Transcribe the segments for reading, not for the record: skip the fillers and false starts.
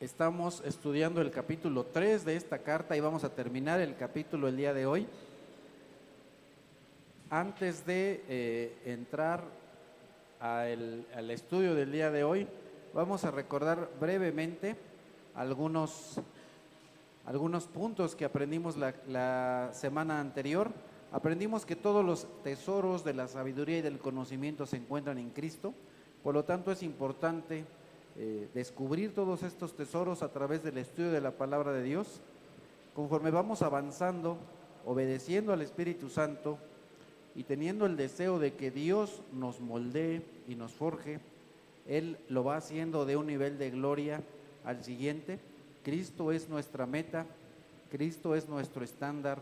Estamos estudiando el capítulo 3 de esta carta y vamos a terminar el capítulo el día de hoy. Antes de entrar al estudio del día de hoy, vamos a recordar brevemente algunos puntos que aprendimos la semana anterior. Aprendimos que todos los tesoros de la sabiduría y del conocimiento se encuentran en Cristo, por lo tanto es importante descubrir todos estos tesoros a través del estudio de la palabra de Dios. Conforme vamos avanzando, obedeciendo al Espíritu Santo y teniendo el deseo de que Dios nos moldee y nos forje, Él lo va haciendo de un nivel de gloria al siguiente. Cristo es nuestra meta, Cristo es nuestro estándar.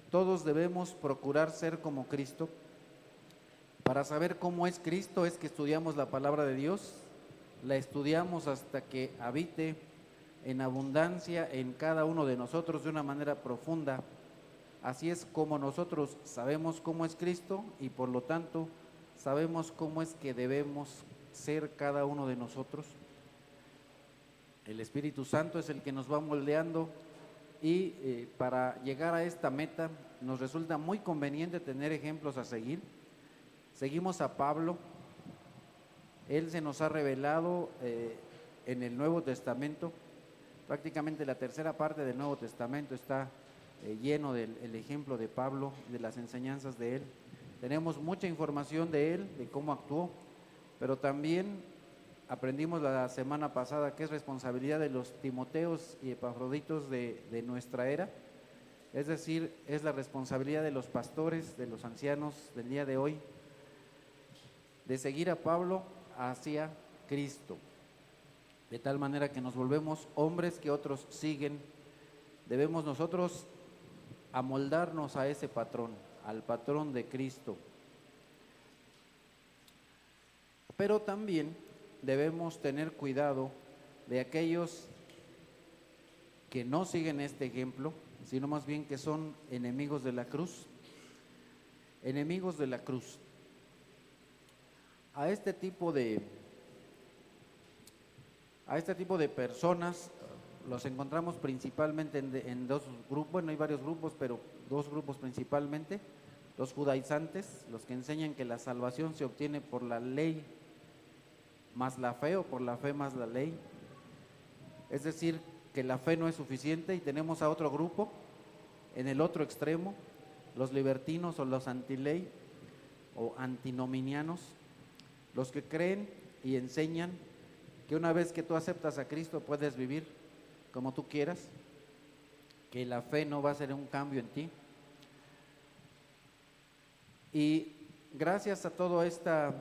Todos debemos procurar ser como Cristo. Para saber cómo es Cristo es que estudiamos la palabra de Dios, la estudiamos hasta que habite en abundancia en cada uno de nosotros de una manera profunda. Así es como nosotros sabemos cómo es Cristo y por lo tanto sabemos cómo es que debemos ser cada uno de nosotros. El Espíritu Santo es el que nos va moldeando y para llegar a esta meta nos resulta muy conveniente tener ejemplos a seguir. Seguimos a Pablo. Él se nos ha revelado en el Nuevo Testamento. Prácticamente la tercera parte del Nuevo Testamento está lleno del ejemplo de Pablo, de las enseñanzas de él. Tenemos mucha información de él, de cómo actuó, pero también aprendimos la semana pasada que es responsabilidad de los Timoteos y Epafroditos de nuestra era. Es decir, es la responsabilidad de los pastores, de los ancianos del día de hoy, de seguir a Pablo hacia Cristo, de tal manera que nos volvemos hombres que otros siguen. Debemos nosotros amoldarnos a ese patrón, al patrón de Cristo. Pero también debemos tener cuidado de aquellos que no siguen este ejemplo, sino más bien que son enemigos de la cruz. Enemigos de la cruz. A este tipo de personas los encontramos principalmente en dos grupos. Bueno, hay varios grupos, pero dos grupos principalmente: los judaizantes, los que enseñan que la salvación se obtiene por la ley más la fe, o por la fe más la ley, es decir, que la fe no es suficiente. Y tenemos a otro grupo en el otro extremo, los libertinos o los antiley o antinominianos, los que creen y enseñan que una vez que tú aceptas a Cristo puedes vivir como tú quieras, que la fe no va a ser un cambio en ti. Y gracias a toda esta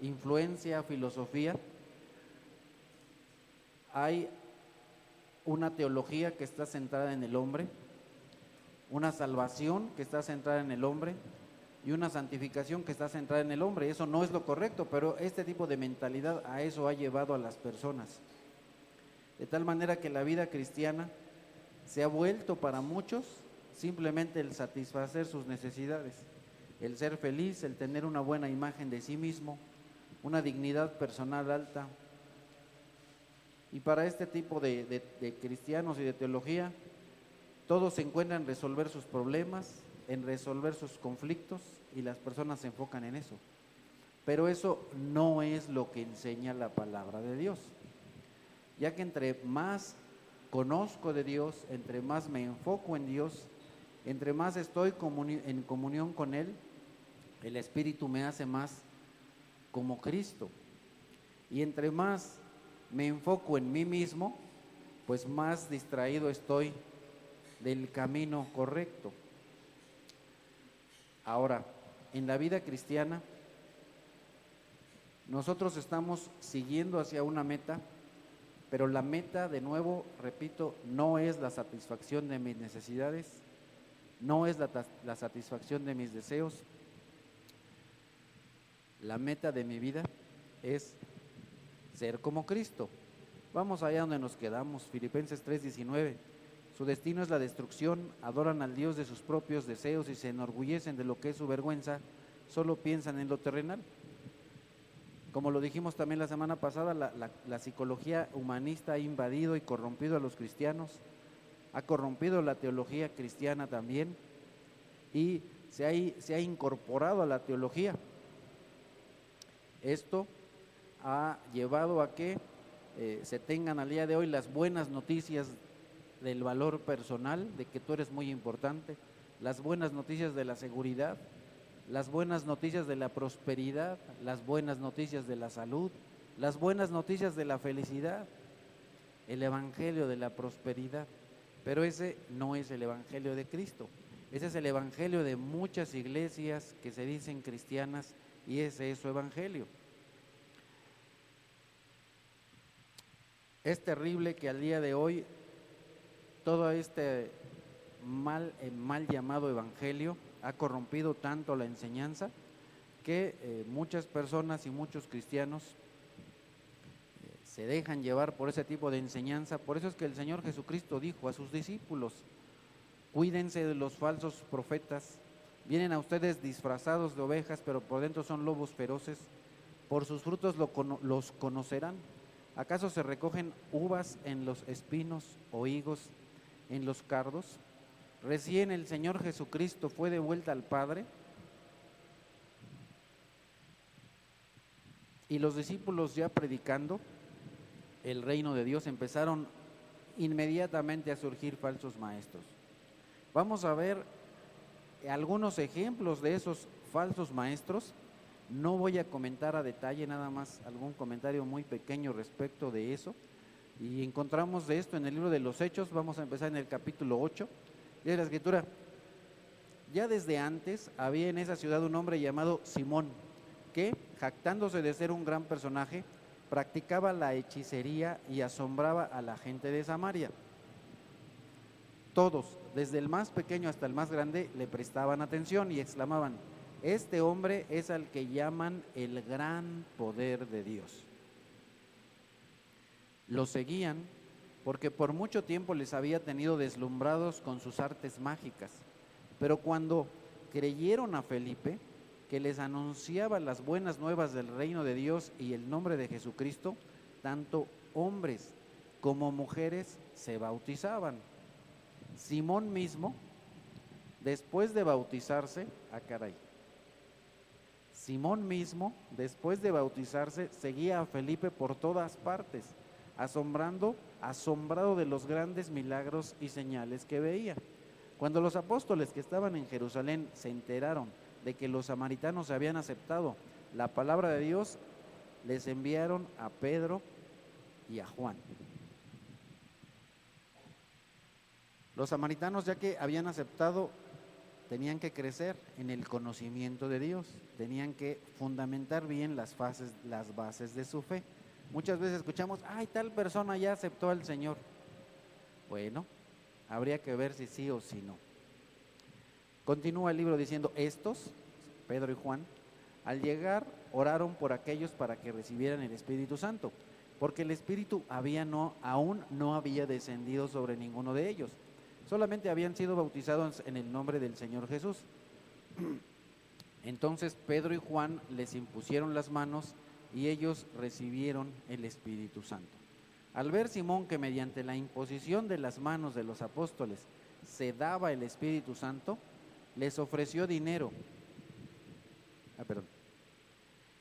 influencia, filosofía, hay una teología que está centrada en el hombre, una salvación que está centrada en el hombre y una santificación que está centrada en el hombre. Eso no es lo correcto, pero este tipo de mentalidad a eso ha llevado a las personas. De tal manera que la vida cristiana se ha vuelto para muchos simplemente el satisfacer sus necesidades, el ser feliz, el tener una buena imagen de sí mismo, una dignidad personal alta. Y para este tipo de cristianos y de teología, todos se encuentran en resolver sus problemas, en resolver sus conflictos, y las personas se enfocan en eso. Pero eso no es lo que enseña la palabra de Dios, ya que entre más conozco de Dios, entre más me enfoco en Dios, entre más estoy en comunión con Él, el Espíritu me hace más como Cristo. Y entre más me enfoco en mí mismo, pues más distraído estoy del camino correcto. Ahora, en la vida cristiana, nosotros estamos siguiendo hacia una meta, pero la meta, de nuevo, repito, no es la satisfacción de mis necesidades, no es la satisfacción de mis deseos. La meta de mi vida es ser como Cristo. Vamos allá donde nos quedamos, Filipenses 3:19. Su destino es la destrucción, adoran al Dios de sus propios deseos y se enorgullecen de lo que es su vergüenza, solo piensan en lo terrenal. Como lo dijimos también la semana pasada, la psicología humanista ha invadido y corrompido a los cristianos, ha corrompido la teología cristiana también y se ha incorporado a la teología. Esto ha llevado a que se tengan al día de hoy las buenas noticias del valor personal, de que tú eres muy importante, las buenas noticias de la seguridad, las buenas noticias de la prosperidad, las buenas noticias de la salud, las buenas noticias de la felicidad, el evangelio de la prosperidad. Pero ese no es el evangelio de Cristo, ese es el evangelio de muchas iglesias que se dicen cristianas y ese es su evangelio. Es terrible que al día de hoy todo este mal llamado evangelio ha corrompido tanto la enseñanza que muchas personas y muchos cristianos se dejan llevar por ese tipo de enseñanza. Por eso es que el Señor Jesucristo dijo a sus discípulos: cuídense de los falsos profetas, vienen a ustedes disfrazados de ovejas, pero por dentro son lobos feroces, por sus frutos los conocerán. ¿Acaso se recogen uvas en los espinos o higos en los cardos? Recién el Señor Jesucristo fue de vuelta al Padre y los discípulos, ya predicando el reino de Dios, empezaron inmediatamente a surgir falsos maestros. Vamos a ver algunos ejemplos de esos falsos maestros. No voy a comentar a detalle, nada más algún comentario muy pequeño respecto de eso. Y encontramos de esto en el libro de los Hechos. Vamos a empezar en el capítulo 8 de la Escritura. Ya desde antes había en esa ciudad un hombre llamado Simón, que, jactándose de ser un gran personaje, practicaba la hechicería y asombraba a la gente de Samaria. Todos, desde el más pequeño hasta el más grande, le prestaban atención y exclamaban: este hombre es al que llaman el gran poder de Dios. Lo seguían porque por mucho tiempo les había tenido deslumbrados con sus artes mágicas, pero cuando creyeron a Felipe, que les anunciaba las buenas nuevas del reino de Dios y el nombre de Jesucristo, tanto hombres como mujeres se bautizaban. Simón mismo, después de bautizarse, Simón mismo, después de bautizarse, seguía a Felipe por todas partes, asombrado de los grandes milagros y señales que veía. Cuando los apóstoles que estaban en Jerusalén se enteraron de que los samaritanos habían aceptado la palabra de Dios, les enviaron a Pedro y a Juan. Los samaritanos, ya que habían aceptado, tenían que crecer en el conocimiento de Dios, tenían que fundamentar bien las bases de su fe. Muchas veces escuchamos: ay, tal persona ya aceptó al Señor. Bueno, habría que ver si sí o si no. Continúa el libro diciendo: estos, Pedro y Juan, al llegar oraron por aquellos para que recibieran el Espíritu Santo, porque el Espíritu aún no había descendido sobre ninguno de ellos. Solamente habían sido bautizados en el nombre del Señor Jesús. Entonces Pedro y Juan les impusieron las manos y ellos recibieron el Espíritu Santo. Al ver Simón que mediante la imposición de las manos de los apóstoles se daba el Espíritu Santo, les ofreció dinero.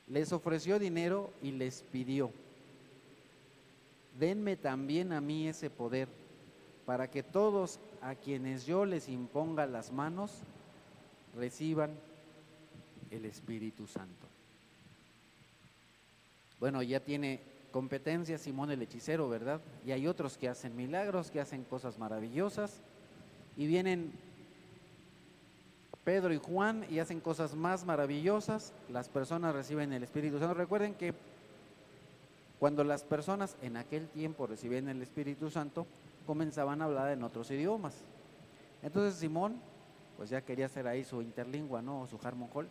Les ofreció dinero y les pidió: denme también a mí ese poder, para que todos a quienes yo les imponga las manos reciban el Espíritu Santo. Bueno, ya tiene competencia Simón el hechicero, ¿verdad? Y hay otros que hacen milagros, que hacen cosas maravillosas, y vienen Pedro y Juan y hacen cosas más maravillosas. Las personas reciben el Espíritu Santo. Recuerden que cuando las personas en aquel tiempo recibían el Espíritu Santo, comenzaban a hablar en otros idiomas. Entonces Simón, pues ya quería hacer ahí su interlingua, ¿no? O su harmonjol.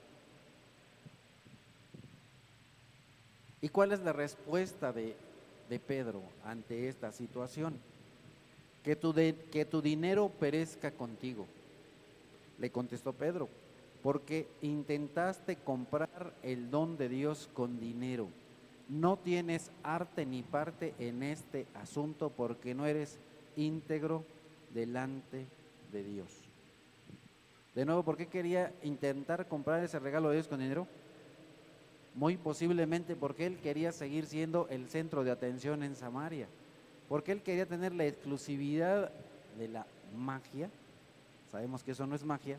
¿Y cuál es la respuesta de Pedro ante esta situación? Que tu dinero perezca contigo, le contestó Pedro, porque intentaste comprar el don de Dios con dinero. no tienes arte ni parte en este asunto porque no eres íntegro delante de Dios. De nuevo, ¿por qué quería intentar comprar ese regalo de Dios con dinero? Muy posiblemente porque él quería seguir siendo el centro de atención en Samaria, porque él quería tener la exclusividad de la magia. Sabemos que eso no es magia.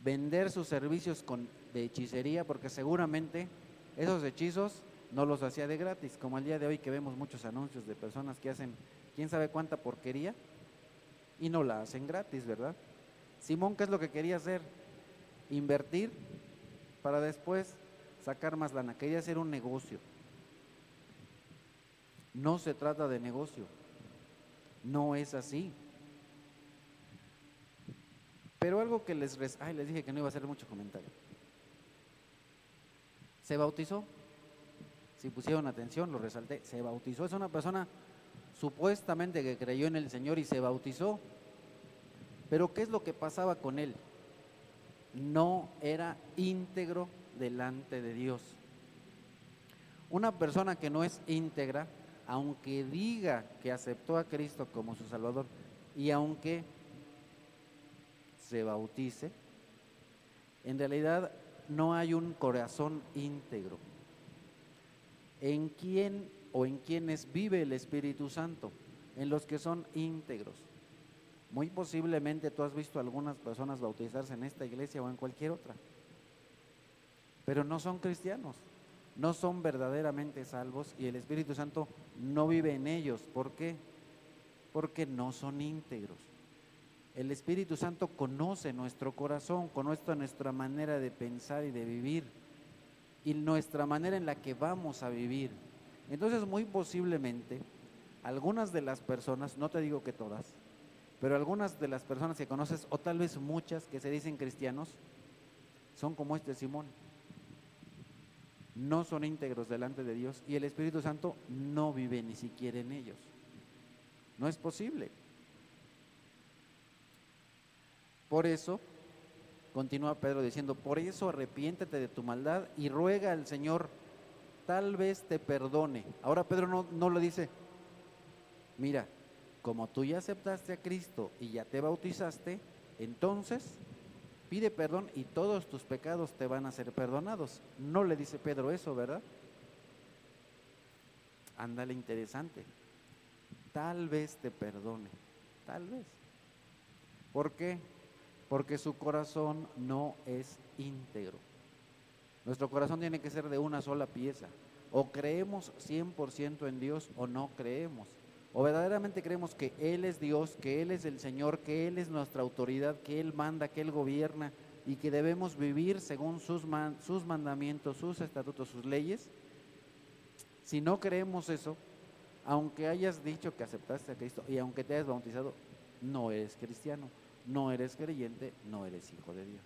Vender sus servicios de hechicería, porque seguramente esos hechizos no los hacía de gratis, como el día de hoy que vemos muchos anuncios de personas que hacen quién sabe cuánta porquería y no la hacen gratis, ¿verdad? Simón, ¿qué es lo que quería hacer? Invertir para después sacar más lana. Quería hacer un negocio. No se trata de negocio, no es así. Pero algo que les dije que no iba a hacer mucho comentario. Se bautizó. Si pusieron atención, lo resalté, se bautizó. Es una persona supuestamente que creyó en el Señor y se bautizó. Pero ¿qué es lo que pasaba con él? No era íntegro delante de Dios. Una persona que no es íntegra, aunque diga que aceptó a Cristo como su Salvador y aunque se bautice, en realidad no hay un corazón íntegro. ¿En quién o en quiénes vive el Espíritu Santo? En los que son íntegros. Muy posiblemente tú has visto a algunas personas bautizarse en esta iglesia o en cualquier otra, pero no son cristianos, no son verdaderamente salvos y el Espíritu Santo no vive en ellos. ¿Por qué? Porque no son íntegros. El Espíritu Santo conoce nuestro corazón, conoce nuestra manera de pensar y de vivir y nuestra manera en la que vamos a vivir. Entonces, muy posiblemente, algunas de las personas, no te digo que todas, pero algunas de las personas que conoces, o tal vez muchas que se dicen cristianos, son como este Simón. No son íntegros delante de Dios y el Espíritu Santo no vive ni siquiera en ellos. No es posible. Por eso, continúa Pedro diciendo, por eso arrepiéntete de tu maldad y ruega al Señor, tal vez te perdone. Ahora Pedro no lo dice, mira, como tú ya aceptaste a Cristo y ya te bautizaste, entonces pide perdón y todos tus pecados te van a ser perdonados. No le dice Pedro eso, ¿verdad? Ándale, interesante. Tal vez te perdone, tal vez. ¿Por qué? Porque su corazón no es íntegro. Nuestro corazón tiene que ser de una sola pieza. O creemos 100% en Dios o no creemos. O verdaderamente creemos que Él es Dios, que Él es el Señor, que Él es nuestra autoridad, que Él manda, que Él gobierna y que debemos vivir según sus mandamientos, sus estatutos, sus leyes. Si no creemos eso, aunque hayas dicho que aceptaste a Cristo y aunque te hayas bautizado, no eres cristiano, no eres creyente, no eres hijo de Dios.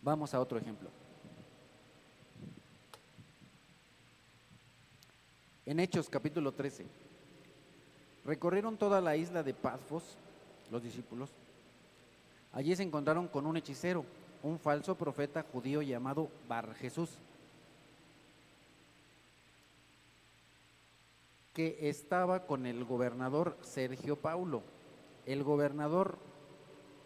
Vamos a otro ejemplo. En Hechos capítulo 13, recorrieron toda la isla de Pafos, los discípulos. Allí se encontraron con un hechicero, un falso profeta judío llamado Bar Jesús, que estaba con el gobernador Sergio Paulo. El gobernador,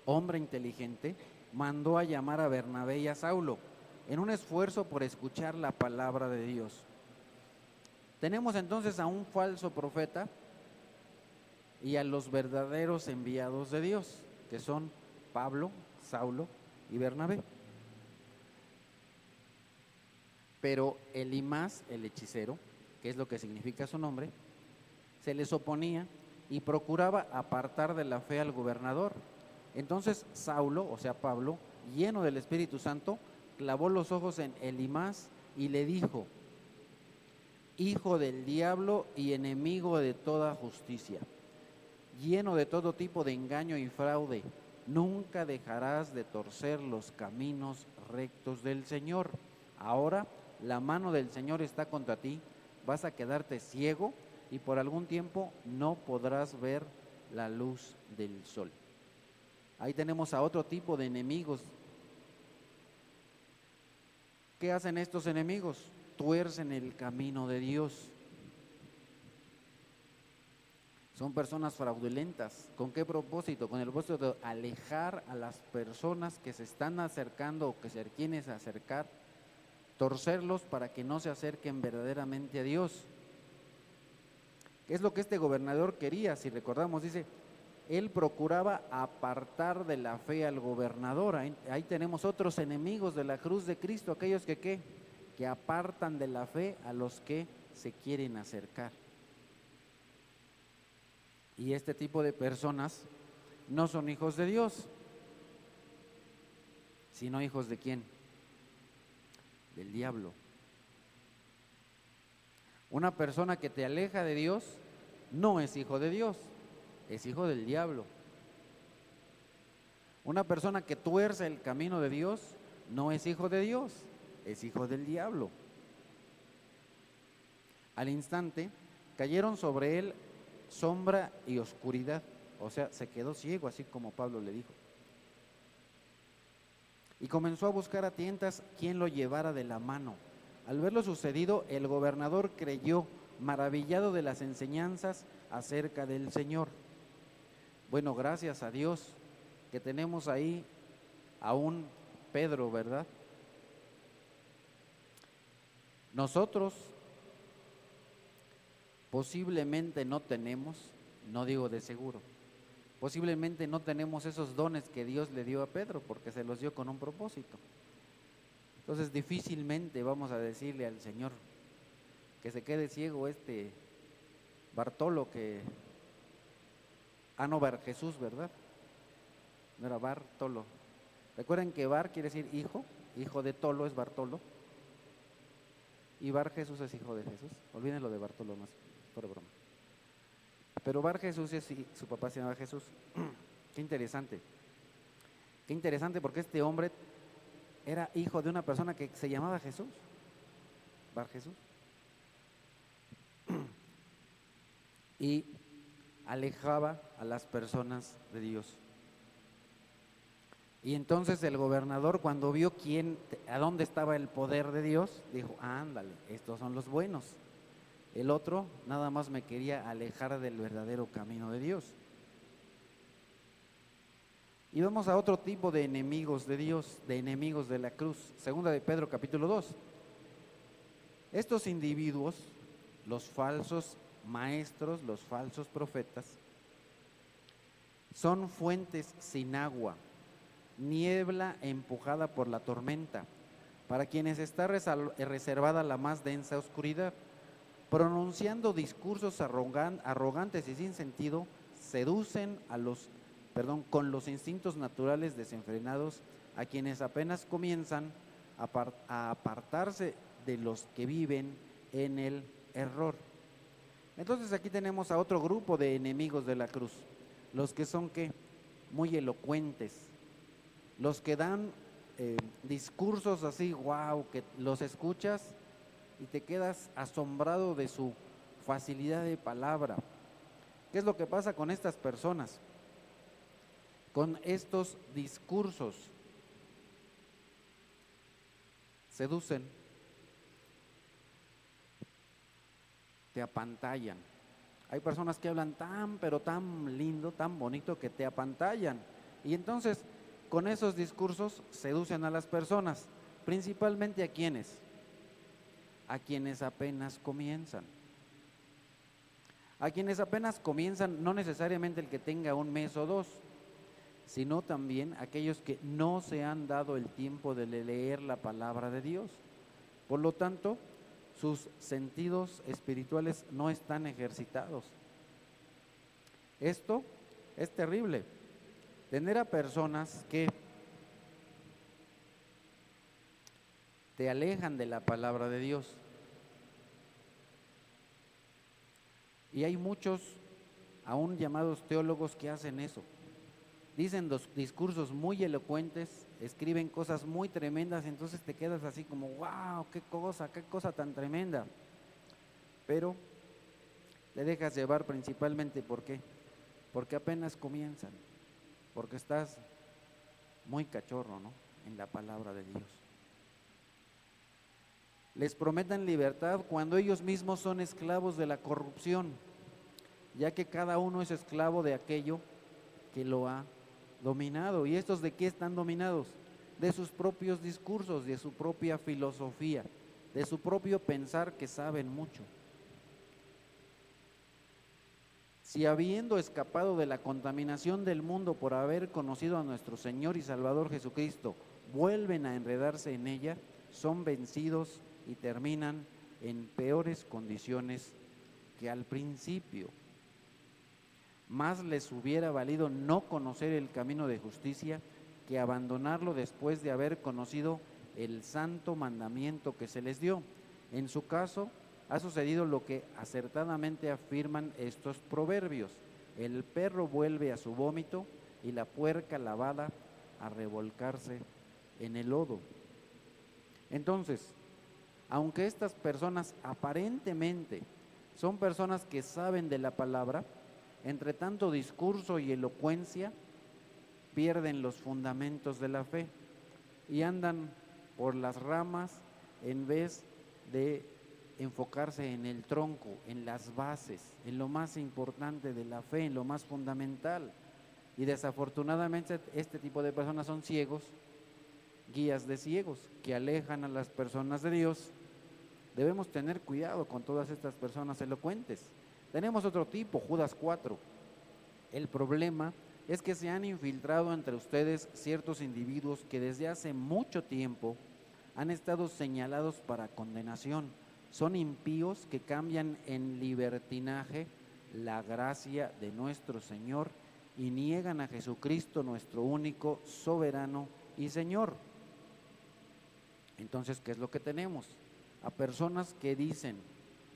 hombre inteligente, mandó a llamar a Bernabé y a Saulo en un esfuerzo por escuchar la palabra de Dios. Tenemos entonces a un falso profeta y a los verdaderos enviados de Dios, que son Pablo, Saulo y Bernabé. Pero Elimás, el hechicero, que es lo que significa su nombre, se les oponía y procuraba apartar de la fe al gobernador. Entonces Saulo, o sea Pablo, lleno del Espíritu Santo, clavó los ojos en Elimás y le dijo: hijo del diablo y enemigo de toda justicia, lleno de todo tipo de engaño y fraude, nunca dejarás de torcer los caminos rectos del Señor. Ahora la mano del Señor está contra ti, vas a quedarte ciego y por algún tiempo no podrás ver la luz del sol. Ahí tenemos a otro tipo de enemigos. ¿Qué hacen estos enemigos? Tuercen el camino de Dios. Son personas fraudulentas. ¿Con qué propósito? Con el propósito de alejar a las personas que se están acercando o que se quieren acercar, torcerlos para que no se acerquen verdaderamente a Dios. ¿Qué es lo que este gobernador quería? Si recordamos, dice, él procuraba apartar de la fe al gobernador. Ahí tenemos otros enemigos de la cruz de Cristo, aquellos que ¿qué? Que apartan de la fe a los que se quieren acercar. Y este tipo de personas no son hijos de Dios, sino hijos de ¿quién? Del diablo. Una persona que te aleja de Dios no es hijo de Dios, es hijo del diablo. Una persona que tuerce el camino de Dios no es hijo de Dios, es hijo del diablo. Al instante cayeron sobre él sombra y oscuridad, o sea, se quedó ciego, así como Pablo le dijo. Y comenzó a buscar a tientas quien lo llevara de la mano. Al ver lo sucedido, el gobernador creyó, maravillado de las enseñanzas acerca del Señor. Bueno, gracias a Dios que tenemos ahí a un Pedro, ¿verdad? Nosotros posiblemente no tenemos, no digo de seguro, posiblemente no tenemos esos dones que Dios le dio a Pedro porque se los dio con un propósito. Entonces difícilmente vamos a decirle al Señor que se quede ciego este Bartolo no, Bar Jesús, ¿verdad? No era Bartolo. Recuerden que Bar quiere decir hijo, hijo de Tolo es Bartolo, y Bar Jesús es hijo de Jesús. Olviden lo de Bartolo más, por broma. Pero Bar Jesús es, su papá se llamaba Jesús. Qué interesante. Qué interesante porque este hombre era hijo de una persona que se llamaba Jesús. Bar Jesús. Y alejaba a las personas de Dios. Y entonces el gobernador, cuando vio a dónde estaba el poder de Dios, dijo, ándale, estos son los buenos. El otro nada más me quería alejar del verdadero camino de Dios. Y vamos a otro tipo de enemigos de Dios, de enemigos de la cruz. Segunda de Pedro capítulo 2. Estos individuos, los falsos maestros, los falsos profetas, son fuentes sin agua, niebla empujada por la tormenta, para quienes está reservada la más densa oscuridad, pronunciando discursos arrogantes y sin sentido, seducen con los instintos naturales desenfrenados a quienes apenas comienzan a apartarse de los que viven en el error. Entonces aquí tenemos a otro grupo de enemigos de la cruz, los que son muy elocuentes, los que dan discursos así, wow, que los escuchas y te quedas asombrado de su facilidad de palabra. ¿Qué es lo que pasa con estas personas? Con estos discursos seducen, te apantallan. Hay personas que hablan pero tan lindo, tan bonito que te apantallan. Y entonces con esos discursos seducen a las personas, principalmente a quienes apenas comienzan. A quienes apenas comienzan, no necesariamente el que tenga un mes o dos, sino también aquellos que no se han dado el tiempo de leer la palabra de Dios. Por lo tanto, sus sentidos espirituales no están ejercitados. Esto es terrible. Tener a personas que te alejan de la palabra de Dios. Y hay muchos, aún llamados teólogos, que hacen eso. Dicen los discursos muy elocuentes, escriben cosas muy tremendas, entonces te quedas así como, wow, qué cosa tan tremenda. Pero te dejas llevar principalmente, ¿por qué? Porque apenas comienzan, porque estás muy cachorro, ¿no?, en la palabra de Dios. les prometan libertad cuando ellos mismos son esclavos de la corrupción, ya que cada uno es esclavo de aquello que lo ha dominado. ¿Y estos de qué están dominados? De sus propios discursos, de su propia filosofía, de su propio pensar que saben mucho. Si habiendo escapado de la contaminación del mundo por haber conocido a nuestro Señor y Salvador Jesucristo, vuelven a enredarse en ella, son vencidos y terminan en peores condiciones que al principio. Más les hubiera valido no conocer el camino de justicia que abandonarlo después de haber conocido el santo mandamiento que se les dio. En su caso, ha sucedido lo que acertadamente afirman estos proverbios: el perro vuelve a su vómito y la puerca lavada a revolcarse en el lodo. Entonces, aunque estas personas aparentemente son personas que saben de la palabra, entre tanto discurso y elocuencia, pierden los fundamentos de la fe y andan por las ramas en vez de enfocarse en el tronco, en las bases, en lo más importante de la fe, en lo más fundamental. Y desafortunadamente este tipo de personas son ciegos, guías de ciegos, que alejan a las personas de Dios. Debemos tener cuidado con todas estas personas elocuentes. Tenemos otro tipo, Judas 4. El problema es que se han infiltrado entre ustedes ciertos individuos que desde hace mucho tiempo han estado señalados para condenación. Son impíos que cambian en libertinaje la gracia de nuestro Señor y niegan a Jesucristo, nuestro único soberano y Señor. Entonces, ¿qué es lo que tenemos? A personas que dicen,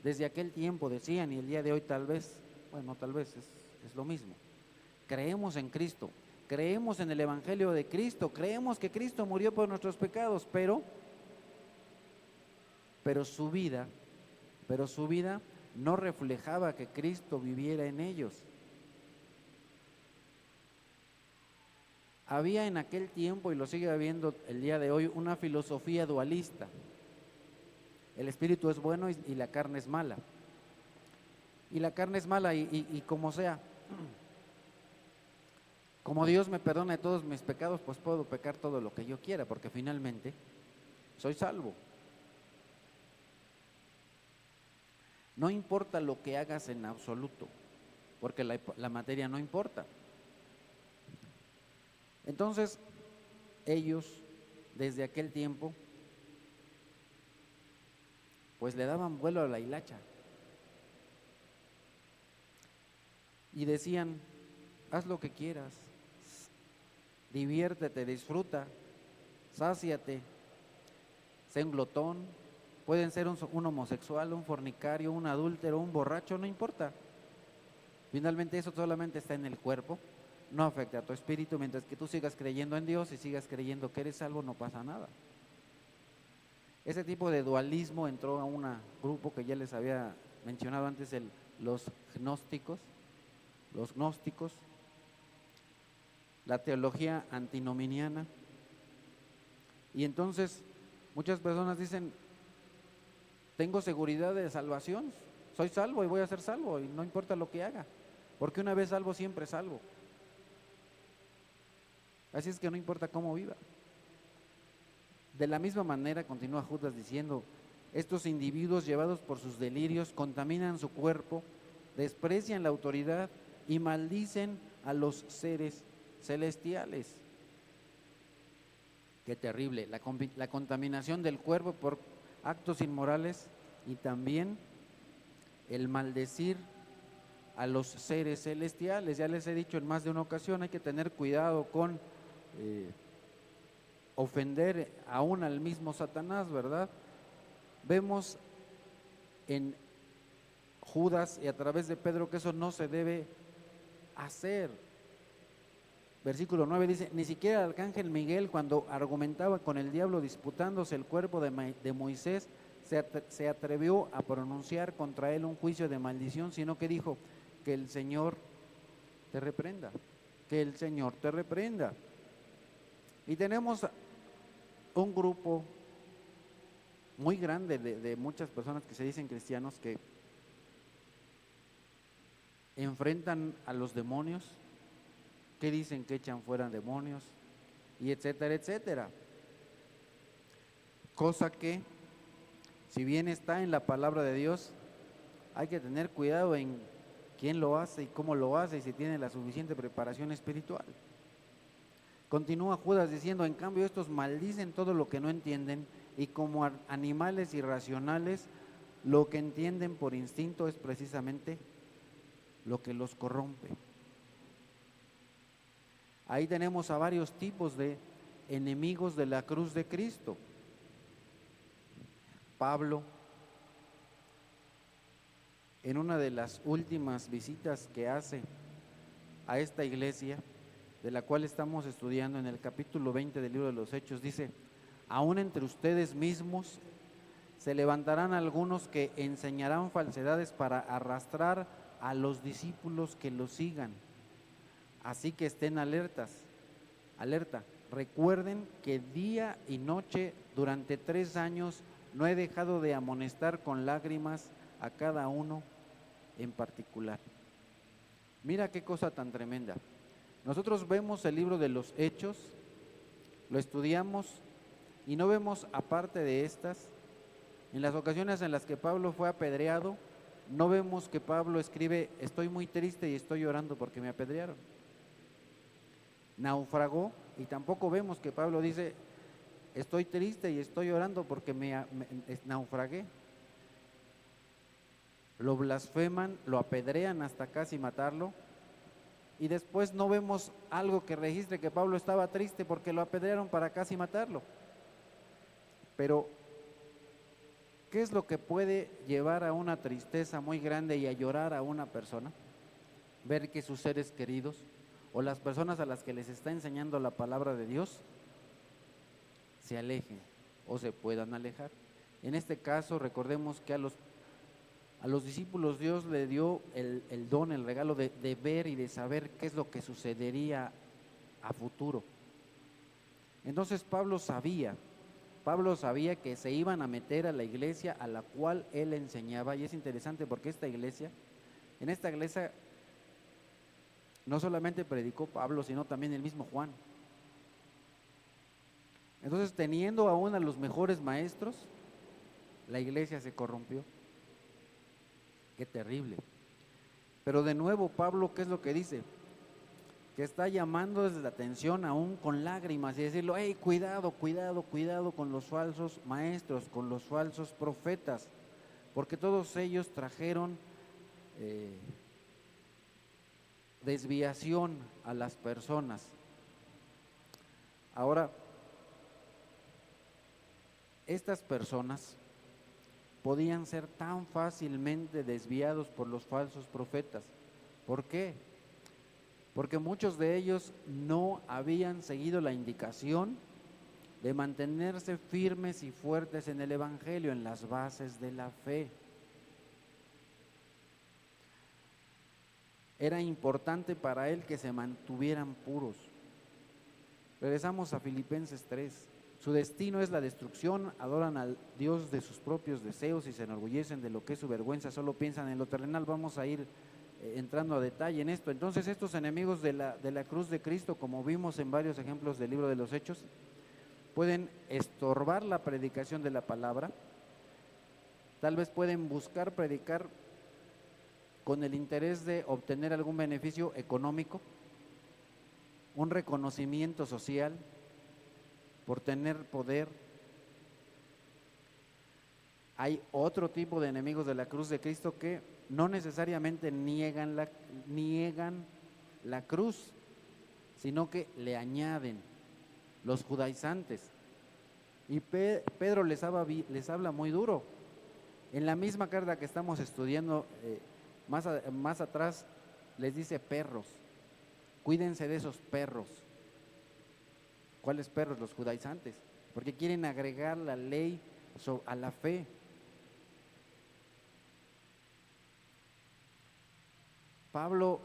desde aquel tiempo decían, y el día de hoy tal vez es lo mismo: creemos en Cristo, creemos en el Evangelio de Cristo, creemos que Cristo murió por nuestros pecados, pero su vida no reflejaba que Cristo viviera en ellos. Había en aquel tiempo, y lo sigue habiendo el día de hoy, una filosofía dualista. El espíritu es bueno y la carne es mala. Y la carne es mala y como sea, como Dios me perdona de todos mis pecados, pues puedo pecar todo lo que yo quiera, porque finalmente soy salvo. No importa lo que hagas en absoluto, porque la materia no importa. Entonces, ellos, desde aquel tiempo, pues le daban vuelo a la hilacha y decían: haz lo que quieras, diviértete, disfruta, sáciate, sé un glotón, pueden ser un homosexual, un fornicario, un adúltero, un borracho, no importa. Finalmente eso solamente está en el cuerpo, no afecta a tu espíritu. Mientras que tú sigas creyendo en Dios y sigas creyendo que eres salvo, no pasa nada. Ese tipo de dualismo entró a un grupo que ya les había mencionado antes, los gnósticos, la teología antinominiana. Y entonces muchas personas dicen: tengo seguridad de salvación, soy salvo y voy a ser salvo y no importa lo que haga, porque una vez salvo siempre salvo. Así es que no importa cómo viva. De la misma manera, continúa Judas diciendo: estos individuos, llevados por sus delirios, contaminan su cuerpo, desprecian la autoridad y maldicen a los seres celestiales. Qué terrible, la contaminación del cuerpo por actos inmorales y también el maldecir a los seres celestiales. Ya les he dicho en más de una ocasión, hay que tener cuidado con ofender aún al mismo Satanás, ¿verdad? Vemos en Judas y a través de Pedro que eso no se debe hacer. Versículo 9 dice: ni siquiera el arcángel Miguel, cuando argumentaba con el diablo disputándose el cuerpo de Moisés, se atrevió a pronunciar contra él un juicio de maldición, sino que dijo: que el Señor te reprenda, que el Señor te reprenda. Y tenemos un grupo muy grande de muchas personas que se dicen cristianos que enfrentan a los demonios, que dicen que echan fuera demonios, y etcétera, etcétera. Cosa que, si bien está en la palabra de Dios, hay que tener cuidado en quién lo hace y cómo lo hace y si tiene la suficiente preparación espiritual. Continúa Judas diciendo, en cambio estos maldicen todo lo que no entienden y como animales irracionales, lo que entienden por instinto es precisamente lo que los corrompe. Ahí tenemos a varios tipos de enemigos de la cruz de Cristo. Pablo, en una de las últimas visitas que hace a esta iglesia, de la cual estamos estudiando en el capítulo 20 del libro de los Hechos, dice, aún entre ustedes mismos se levantarán algunos que enseñarán falsedades para arrastrar a los discípulos que los sigan. Así que estén alerta. Recuerden que día y noche durante 3 años no he dejado de amonestar con lágrimas a cada uno en particular. Mira qué cosa tan tremenda. Nosotros vemos el libro de los Hechos, lo estudiamos y no vemos, aparte de estas, en las ocasiones en las que Pablo fue apedreado, no vemos que Pablo escribe, estoy muy triste y estoy llorando porque me apedrearon. Naufragó y tampoco vemos que Pablo dice, estoy triste y estoy llorando porque me naufragué. Lo blasfeman, lo apedrean hasta casi matarlo. Y después no vemos algo que registre que Pablo estaba triste porque lo apedrearon para casi matarlo. Pero, ¿qué es lo que puede llevar a una tristeza muy grande y a llorar a una persona? Ver que sus seres queridos o las personas a las que les está enseñando la palabra de Dios se alejen o se puedan alejar. En este caso, recordemos que a los discípulos Dios le dio el don, el regalo de ver y de saber qué es lo que sucedería a futuro. Entonces Pablo sabía que se iban a meter a la iglesia a la cual él enseñaba, y es interesante porque en esta iglesia no solamente predicó Pablo, sino también el mismo Juan. Entonces, teniendo aún a los mejores maestros, la iglesia se corrompió. Qué terrible. Pero de nuevo Pablo, ¿qué es lo que dice? Que está llamando desde la atención aún con lágrimas y decirlo, hey, cuidado con los falsos maestros, con los falsos profetas, porque todos ellos trajeron desviación a las personas. Ahora, estas personas podían ser tan fácilmente desviados por los falsos profetas. ¿Por qué? Porque muchos de ellos no habían seguido la indicación de mantenerse firmes y fuertes en el Evangelio, en las bases de la fe. Era importante para él que se mantuvieran puros. Regresamos a Filipenses 3. Su destino es la destrucción, adoran al Dios de sus propios deseos y se enorgullecen de lo que es su vergüenza, solo piensan en lo terrenal. Vamos a ir entrando a detalle en esto. Entonces, estos enemigos de la cruz de Cristo, como vimos en varios ejemplos del libro de los Hechos, pueden estorbar la predicación de la palabra, tal vez pueden buscar predicar con el interés de obtener algún beneficio económico, un reconocimiento social, por tener poder. Hay otro tipo de enemigos de la cruz de Cristo que no necesariamente niegan la cruz, sino que le añaden, los judaizantes. Y Pedro les habla muy duro. En la misma carta que estamos estudiando, más atrás, les dice perros. Cuídense de esos perros. ¿Cuáles perros? Los judaizantes, porque quieren agregar la ley a la fe. Pablo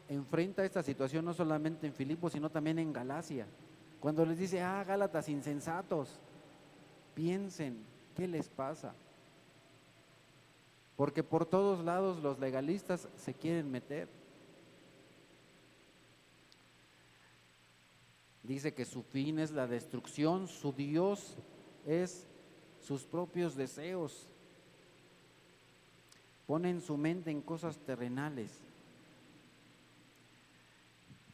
enfrenta esta situación no solamente en Filipos, sino también en Galacia, cuando les dice, Gálatas insensatos, piensen, ¿Qué les pasa? Porque por todos lados los legalistas se quieren meter. Dice que su fin es la destrucción, su Dios es sus propios deseos. Ponen su mente en cosas terrenales.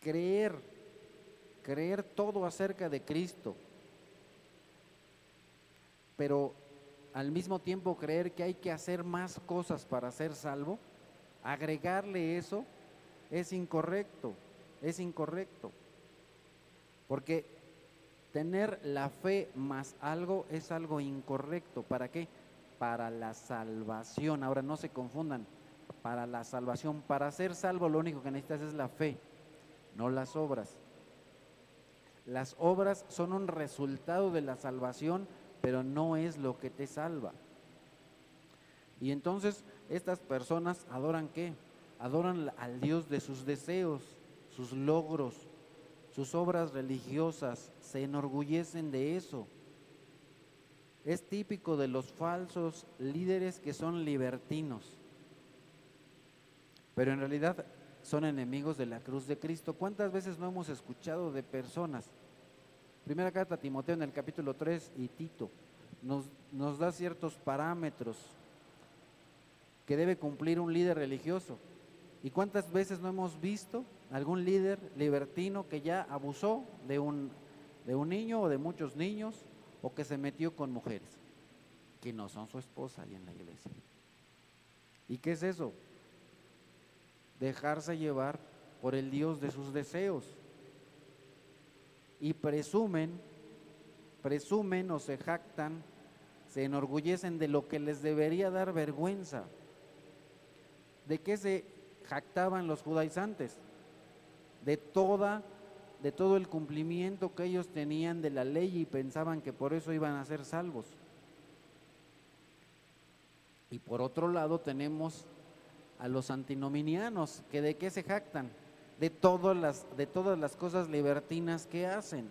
Creer todo acerca de Cristo, pero al mismo tiempo creer que hay que hacer más cosas para ser salvo, agregarle eso es incorrecto, porque tener la fe más algo es algo incorrecto. ¿Para qué? Para la salvación. Ahora no se confundan, para la salvación. Para ser salvo lo único que necesitas es la fe, no las obras. Las obras son un resultado de la salvación, pero no es lo que te salva. Y entonces estas personas adoran ¿qué? Adoran al Dios de sus deseos, sus logros, sus obras religiosas, se enorgullecen de eso. Es típico de los falsos líderes que son libertinos, pero en realidad son enemigos de la cruz de Cristo. ¿Cuántas veces no hemos escuchado de personas? Primera carta a Timoteo en el capítulo 3 y Tito nos da ciertos parámetros que debe cumplir un líder religioso. ¿Y cuántas veces no hemos visto algún líder libertino que ya abusó de un niño o de muchos niños, o que se metió con mujeres que no son su esposa ahí en la iglesia? ¿Y qué es eso? Dejarse llevar por el Dios de sus deseos. Y presumen o se jactan, se enorgullecen de lo que les debería dar vergüenza. ¿De qué se jactaban los judaizantes? De todo el cumplimiento que ellos tenían de la ley, y pensaban que por eso iban a ser salvos. Y por otro lado tenemos a los antinominianos, que ¿de qué se jactan? De todas las cosas libertinas que hacen.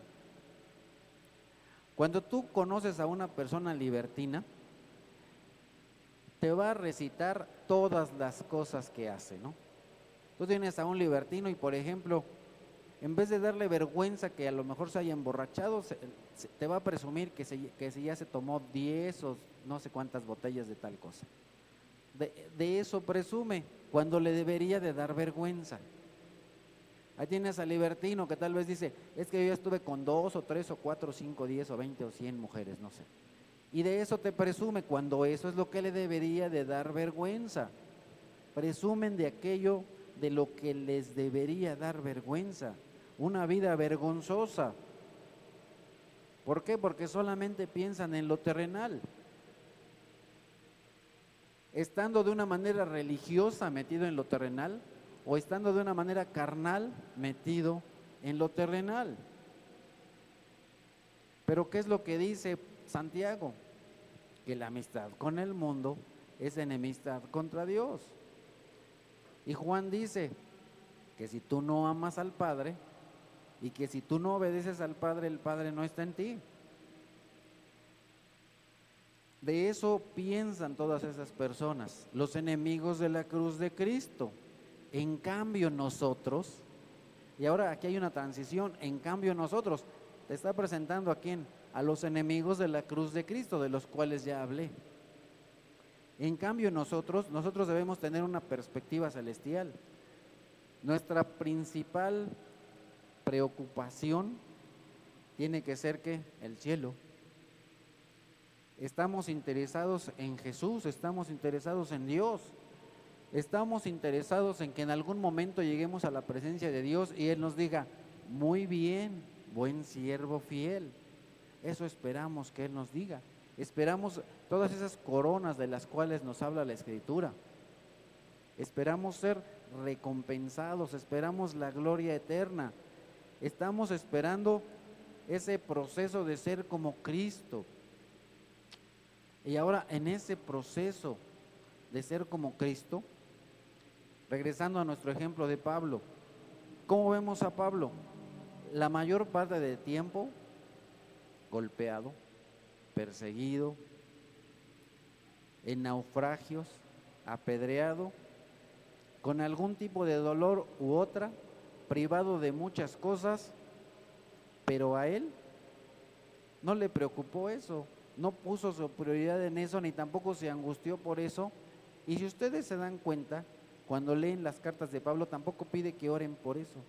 Cuando tú conoces a una persona libertina, te va a recitar todas las cosas que hace, ¿no? Tú tienes a un libertino y, por ejemplo, en vez de darle vergüenza que a lo mejor se haya emborrachado, te va a presumir que si ya se tomó 10 o no sé cuántas botellas de tal cosa. De eso presume, cuando le debería de dar vergüenza. Ahí tienes al libertino que tal vez dice, es que yo ya estuve con 2 o 3 o 4 o 5, 10 o 20 o 100 mujeres, no sé. Y de eso te presume, cuando eso es lo que le debería de dar vergüenza. Presumen de aquello de lo que les debería dar vergüenza. Una vida vergonzosa. ¿Por qué? Porque solamente piensan en lo terrenal. Estando de una manera religiosa metido en lo terrenal, o estando de una manera carnal metido en lo terrenal. Pero ¿qué es lo que dice Santiago? Que la amistad con el mundo es enemistad contra Dios. Y Juan dice que si tú no amas al Padre y que si tú no obedeces al Padre, el Padre no está en ti. De eso piensan todas esas personas, los enemigos de la cruz de Cristo. En cambio nosotros, y ahora aquí hay una transición, en cambio nosotros, te está presentando a quién, a los enemigos de la cruz de Cristo, de los cuales ya hablé. En cambio nosotros debemos tener una perspectiva celestial. Nuestra principal preocupación tiene que ser ¿qué? El cielo. Estamos interesados en Jesús, estamos interesados en Dios. Estamos interesados en que en algún momento lleguemos a la presencia de Dios y Él nos diga, muy bien, buen siervo fiel. Eso esperamos que Él nos diga. Esperamos todas esas coronas de las cuales nos habla la Escritura. Esperamos ser recompensados, esperamos la gloria eterna. Estamos esperando ese proceso de ser como Cristo. Y ahora en ese proceso de ser como Cristo, regresando a nuestro ejemplo de Pablo, ¿cómo vemos a Pablo? La mayor parte del tiempo golpeado, perseguido, en naufragios, apedreado, con algún tipo de dolor u otra, privado de muchas cosas, pero a él no le preocupó eso, no puso su prioridad en eso, ni tampoco se angustió por eso. Y si ustedes se dan cuenta, cuando leen las cartas de Pablo, tampoco pide que oren por eso.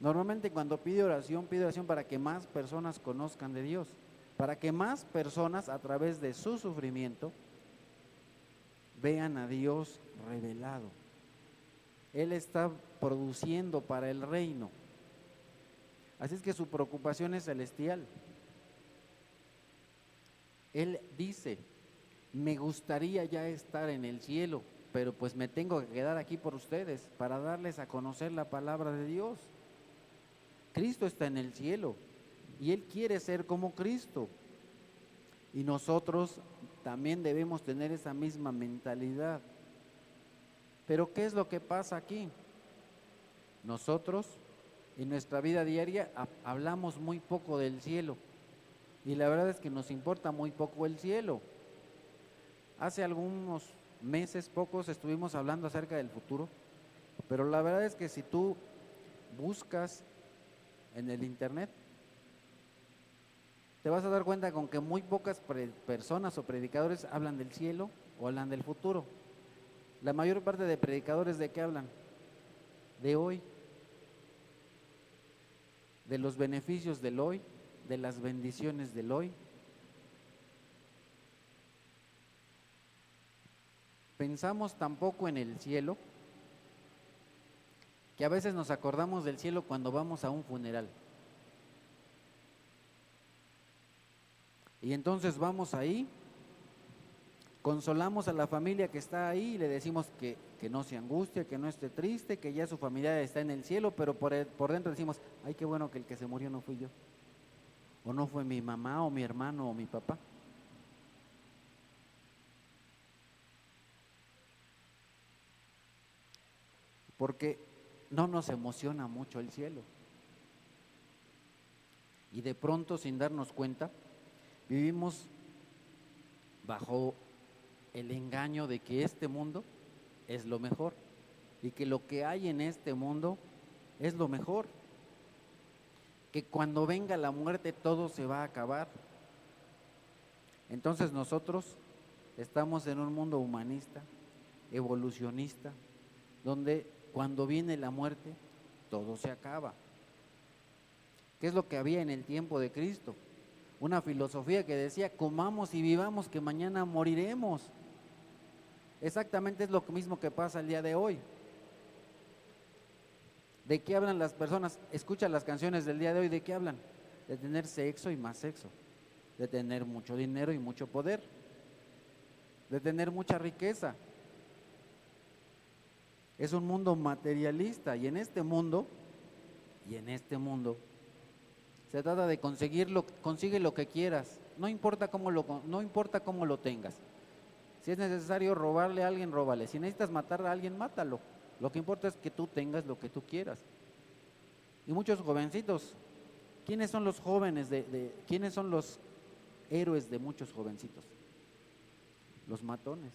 Normalmente cuando pide oración para que más personas conozcan de Dios, para que más personas a través de su sufrimiento vean a Dios revelado. Él está produciendo para el reino. Así es que su preocupación es celestial. Él dice, me gustaría ya estar en el cielo, pero pues me tengo que quedar aquí por ustedes para darles a conocer la palabra de Dios. Cristo está en el cielo y Él quiere ser como Cristo. Y nosotros también debemos tener esa misma mentalidad. Pero ¿qué es lo que pasa aquí? Nosotros en nuestra vida diaria hablamos muy poco del cielo y la verdad es que nos importa muy poco el cielo. Hace algunos meses, pocos, estuvimos hablando acerca del futuro, pero la verdad es que si tú buscas en el internet, te vas a dar cuenta con que muy pocas personas o predicadores hablan del cielo o hablan del futuro. La mayor parte de predicadores, ¿de qué hablan? De hoy, de los beneficios del hoy, de las bendiciones del hoy. Pensamos tampoco en el cielo, que a veces nos acordamos del cielo cuando vamos a un funeral. Y entonces vamos ahí, consolamos a la familia que está ahí y le decimos que no se angustie, que no esté triste, que ya su familia está en el cielo, pero por dentro decimos, ay, qué bueno que el que se murió no fui yo, o no fue mi mamá o mi hermano o mi papá. Porque no nos emociona mucho el cielo. Y de pronto, sin darnos cuenta, vivimos bajo el engaño de que este mundo es lo mejor y que lo que hay en este mundo es lo mejor, que cuando venga la muerte todo se va a acabar. Entonces nosotros estamos en un mundo humanista, evolucionista, donde cuando viene la muerte todo se acaba. ¿Qué es lo que había en el tiempo de Cristo? Una filosofía que decía, comamos y vivamos que mañana moriremos. Exactamente es lo mismo que pasa el día de hoy. ¿De qué hablan las personas? Escucha las canciones del día de hoy, ¿de qué hablan? De tener sexo y más sexo, de tener mucho dinero y mucho poder, de tener mucha riqueza. Es un mundo materialista y en este mundo se trata de consigue lo que quieras, no importa cómo lo tengas. Si es necesario robarle a alguien, róbale. Si necesitas matar a alguien, mátalo. Lo que importa es que tú tengas lo que tú quieras. Y muchos jovencitos, ¿quiénes son los jóvenes quiénes son los héroes de muchos jovencitos? Los matones.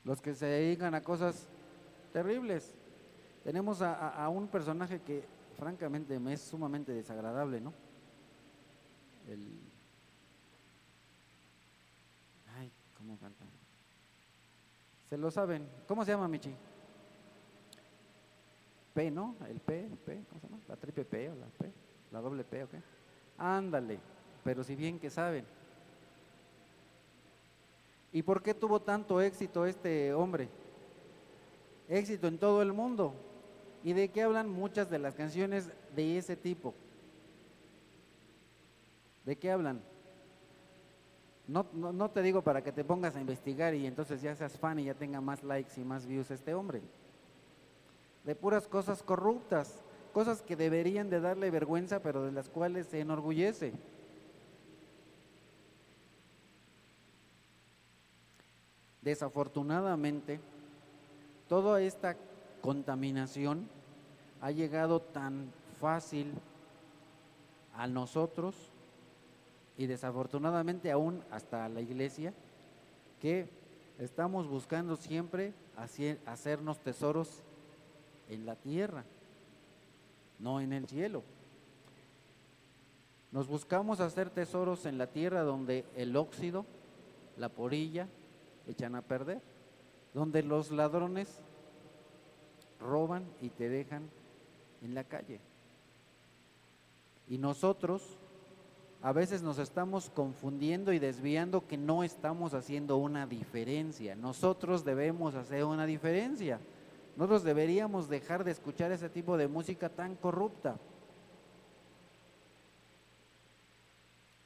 Los que se dedican a cosas terribles. Tenemos a un personaje que francamente me es sumamente desagradable, ¿no? Ay, ¿cómo canta? Se lo saben. ¿Cómo se llama, Michi? P, ¿no? El P, ¿cómo se llama? La triple P o la P, la doble P, ¿o qué? Ándale, pero si bien que saben. ¿Y por qué tuvo tanto éxito este hombre? Éxito en todo el mundo. ¿Y de qué hablan muchas de las canciones de ese tipo? ¿De qué hablan? No te digo para que te pongas a investigar y entonces ya seas fan y ya tenga más likes y más views este hombre. De puras cosas corruptas, cosas que deberían de darle vergüenza, pero de las cuales se enorgullece. Desafortunadamente, toda esta contaminación ha llegado tan fácil a nosotros y desafortunadamente aún hasta la iglesia, que estamos buscando siempre hacernos tesoros en la tierra, no en el cielo. Nos buscamos hacer tesoros en la tierra donde el óxido, la polilla, echan a perder, donde los ladrones roban y te dejan en la calle. Y nosotros a veces nos estamos confundiendo y desviando que no estamos haciendo una diferencia. Nosotros debemos hacer una diferencia. Nosotros deberíamos dejar de escuchar ese tipo de música tan corrupta.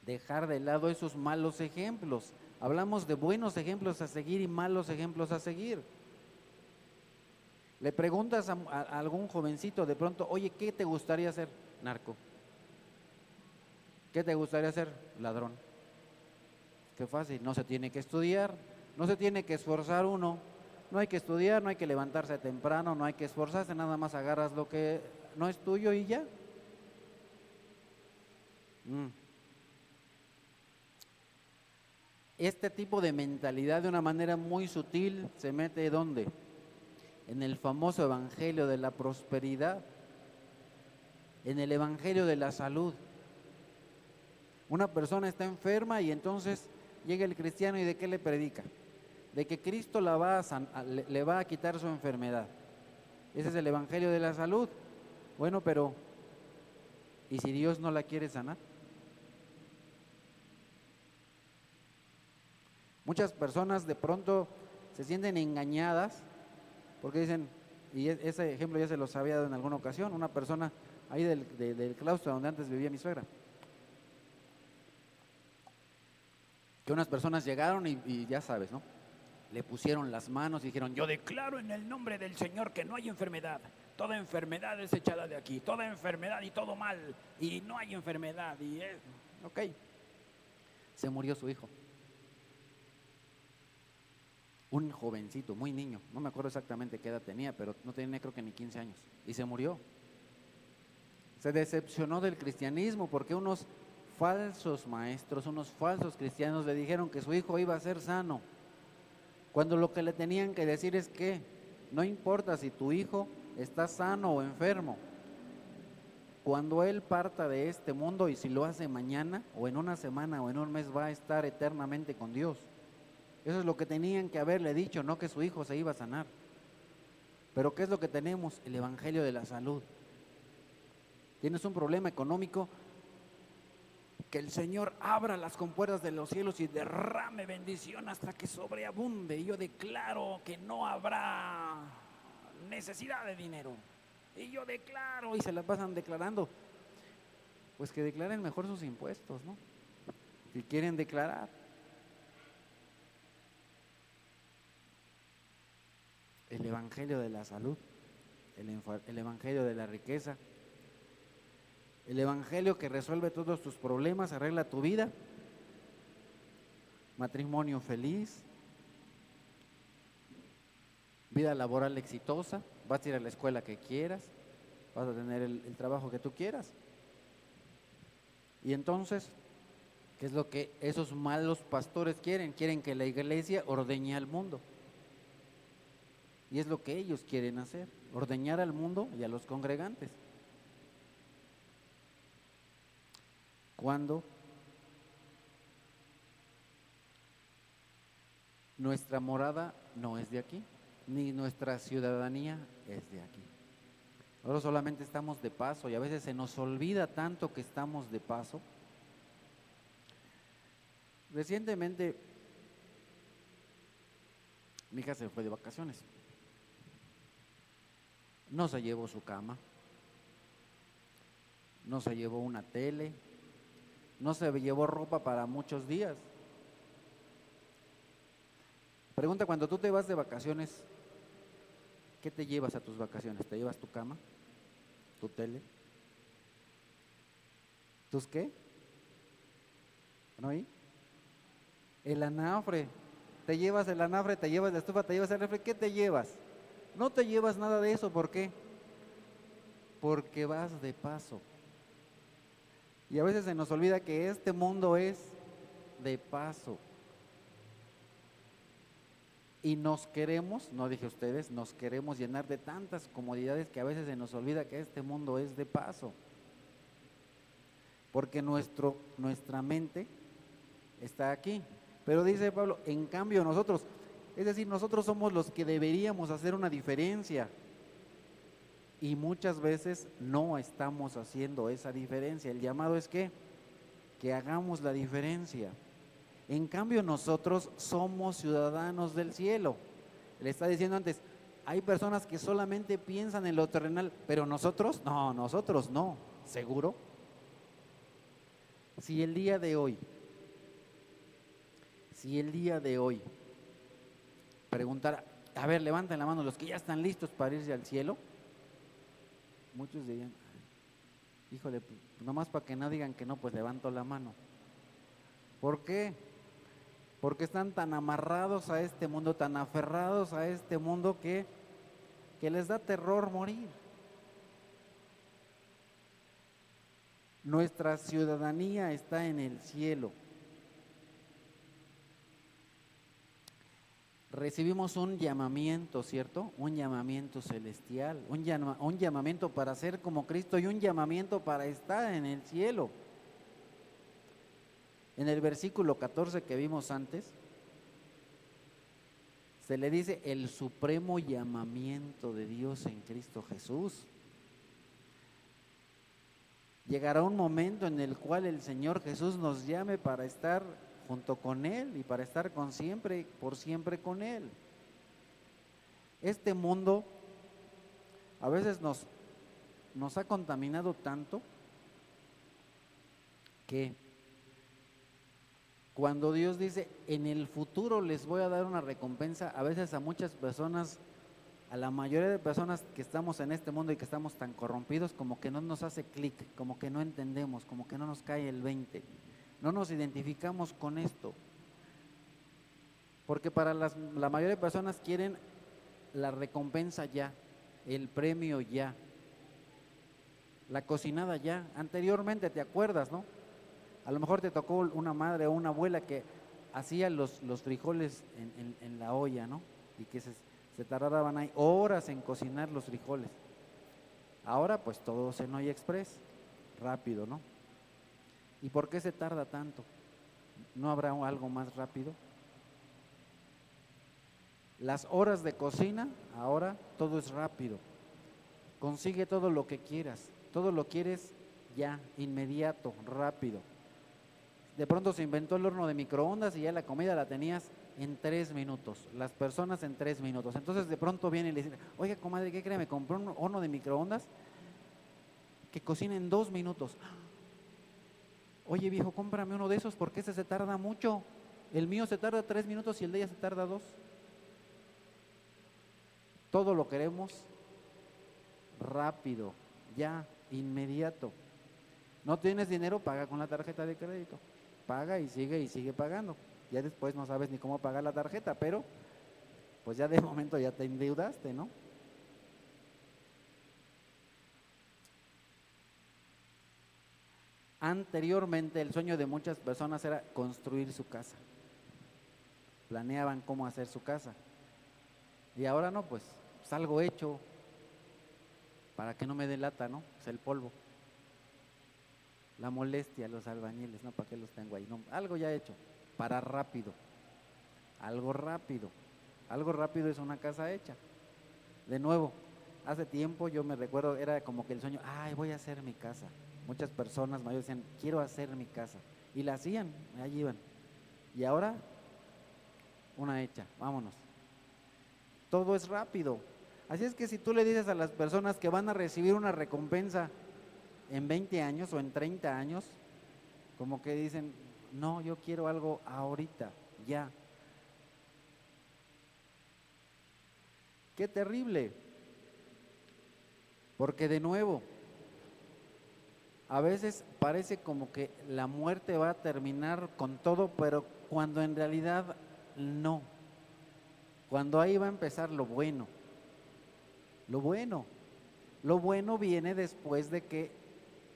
Dejar de lado esos malos ejemplos. Hablamos de buenos ejemplos a seguir y malos ejemplos a seguir. Le preguntas a algún jovencito de pronto, oye, ¿qué te gustaría hacer? Narco. ¿Qué te gustaría hacer? Ladrón. Qué fácil, no se tiene que estudiar, no se tiene que esforzar uno, no hay que estudiar, no hay que levantarse temprano, no hay que esforzarse, nada más agarras lo que no es tuyo y ya. Este tipo de mentalidad de una manera muy sutil se mete ¿dónde? En el famoso evangelio de la prosperidad, en el evangelio de la salud. Una persona está enferma y entonces llega el cristiano y ¿de qué le predica? De que Cristo le va a quitar su enfermedad. Ese es el evangelio de la salud. Bueno, pero ¿y si Dios no la quiere sanar? Muchas personas de pronto se sienten engañadas porque dicen, y ese ejemplo ya se los había dado en alguna ocasión, una persona ahí del claustro donde antes vivía mi suegra, que unas personas llegaron y ya sabes, ¿no? Le pusieron las manos y dijeron, yo declaro en el nombre del Señor que no hay enfermedad, toda enfermedad es echada de aquí, toda enfermedad y todo mal, y no hay enfermedad, ok, se murió su hijo. Un jovencito, muy niño, no me acuerdo exactamente qué edad tenía, pero no tenía creo que ni 15 años, y se murió. Se decepcionó del cristianismo porque unos falsos maestros, unos falsos cristianos le dijeron que su hijo iba a ser sano, cuando lo que le tenían que decir es que no importa si tu hijo está sano o enfermo, cuando él parta de este mundo y si lo hace mañana o en una semana o en un mes va a estar eternamente con Dios. Eso es lo que tenían que haberle dicho, no que su hijo se iba a sanar. Pero ¿qué es lo que tenemos? El evangelio de la salud. Tienes un problema económico, que el Señor abra las compuertas de los cielos y derrame bendición hasta que sobreabunde. Y yo declaro que no habrá necesidad de dinero. Y yo declaro, y se la pasan declarando. Pues que declaren mejor sus impuestos, ¿no? Si quieren declarar. El evangelio de la salud, el evangelio de la riqueza, el evangelio que resuelve todos tus problemas, arregla tu vida, matrimonio feliz, vida laboral exitosa, vas a ir a la escuela que quieras, vas a tener el trabajo que tú quieras. Y entonces, ¿qué es lo que esos malos pastores quieren? Quieren que la iglesia ordeñe al mundo. Y es lo que ellos quieren hacer, ordeñar al mundo y a los congregantes. Cuando nuestra morada no es de aquí, ni nuestra ciudadanía es de aquí. Nosotros solamente estamos de paso y a veces se nos olvida tanto que estamos de paso. Recientemente mi hija se fue de vacaciones. No se llevó su cama, no se llevó una tele, no se llevó ropa para muchos días. Pregunta, cuando tú te vas de vacaciones, ¿qué te llevas a tus vacaciones? ¿Te llevas tu cama? ¿Tu tele? ¿Tus qué? ¿No oí? El anafre. Te llevas el anafre, te llevas la estufa, te llevas el refri. ¿Qué te llevas? No te llevas nada de eso. ¿Por qué? Porque vas de paso. Y a veces se nos olvida que este mundo es de paso. Y nos queremos, no dije ustedes, nos queremos llenar de tantas comodidades que a veces se nos olvida que este mundo es de paso. Porque nuestra mente está aquí. Pero dice Pablo, en cambio nosotros, es decir, nosotros somos los que deberíamos hacer una diferencia. Y muchas veces no estamos haciendo esa diferencia. El llamado es que hagamos la diferencia. En cambio nosotros somos ciudadanos del cielo. Le está diciendo antes, hay personas que solamente piensan en lo terrenal, pero nosotros no, ¿seguro? Si el día de hoy preguntar, a ver, levanten la mano los que ya están listos para irse al cielo, muchos dirían, híjole, nomás para que no digan que no, pues levanto la mano. ¿Por qué? Porque están tan amarrados a este mundo, tan aferrados a este mundo que les da terror morir. Nuestra ciudadanía está en el cielo. Recibimos un llamamiento, ¿cierto? Un llamamiento celestial, un llamamiento para ser como Cristo y un llamamiento para estar en el cielo. En el versículo 14 que vimos antes, se le dice el supremo llamamiento de Dios en Cristo Jesús. Llegará un momento en el cual el Señor Jesús nos llame para estar junto con Él y para estar por siempre con Él. Este mundo a veces nos ha contaminado tanto que cuando Dios dice, en el futuro les voy a dar una recompensa, a veces a muchas personas, a la mayoría de personas que estamos en este mundo y que estamos tan corrompidos, como que no nos hace clic, como que no entendemos, como que no nos cae el 20, no nos identificamos con esto. Porque para la mayoría de personas quieren la recompensa ya, el premio ya, la cocinada ya. Anteriormente, ¿te acuerdas, no? A lo mejor te tocó una madre o una abuela que hacía los frijoles en la olla, ¿no? Y que se tardaban ahí horas en cocinar los frijoles. Ahora pues todo es en olla express, rápido, ¿no? ¿Y por qué se tarda tanto? ¿No habrá algo más rápido? Las horas de cocina, ahora todo es rápido. Consigue todo lo que quieras, todo lo quieres ya, inmediato, rápido. De pronto se inventó el horno de microondas y ya la comida la tenías en 3 minutos, las personas en 3 minutos. Entonces de pronto viene y le dice, oiga comadre, ¿qué cree? Me compré un horno de microondas que cocina en 2 minutos. Oye viejo, cómprame uno de esos porque ese se tarda mucho. El mío se tarda 3 minutos y el de ella se tarda 2. Todo lo queremos rápido, ya, inmediato. No tienes dinero, paga con la tarjeta de crédito. Paga y sigue pagando. Ya después no sabes ni cómo pagar la tarjeta, pero pues ya de momento ya te endeudaste, ¿no? Anteriormente el sueño de muchas personas era construir su casa. Planeaban cómo hacer su casa. Y ahora no, pues algo hecho para que no me dé lata, ¿no? Es el polvo. La molestia, los albañiles, ¿no? ¿Para qué los tengo ahí? No, algo ya hecho, para rápido. Algo rápido. Algo rápido es una casa hecha. De nuevo, hace tiempo yo me recuerdo, era como que el sueño, ay, voy a hacer mi casa. Muchas personas mayores decían, quiero hacer mi casa. Y la hacían, allí iban. Y ahora, una hecha, vámonos. Todo es rápido. Así es que si tú le dices a las personas que van a recibir una recompensa en 20 años o en 30 años, como que dicen, no, yo quiero algo ahorita, ya. Qué terrible. Porque de nuevo, a veces parece como que la muerte va a terminar con todo, pero cuando en realidad no. Cuando ahí va a empezar lo bueno. Lo bueno. Lo bueno viene después de que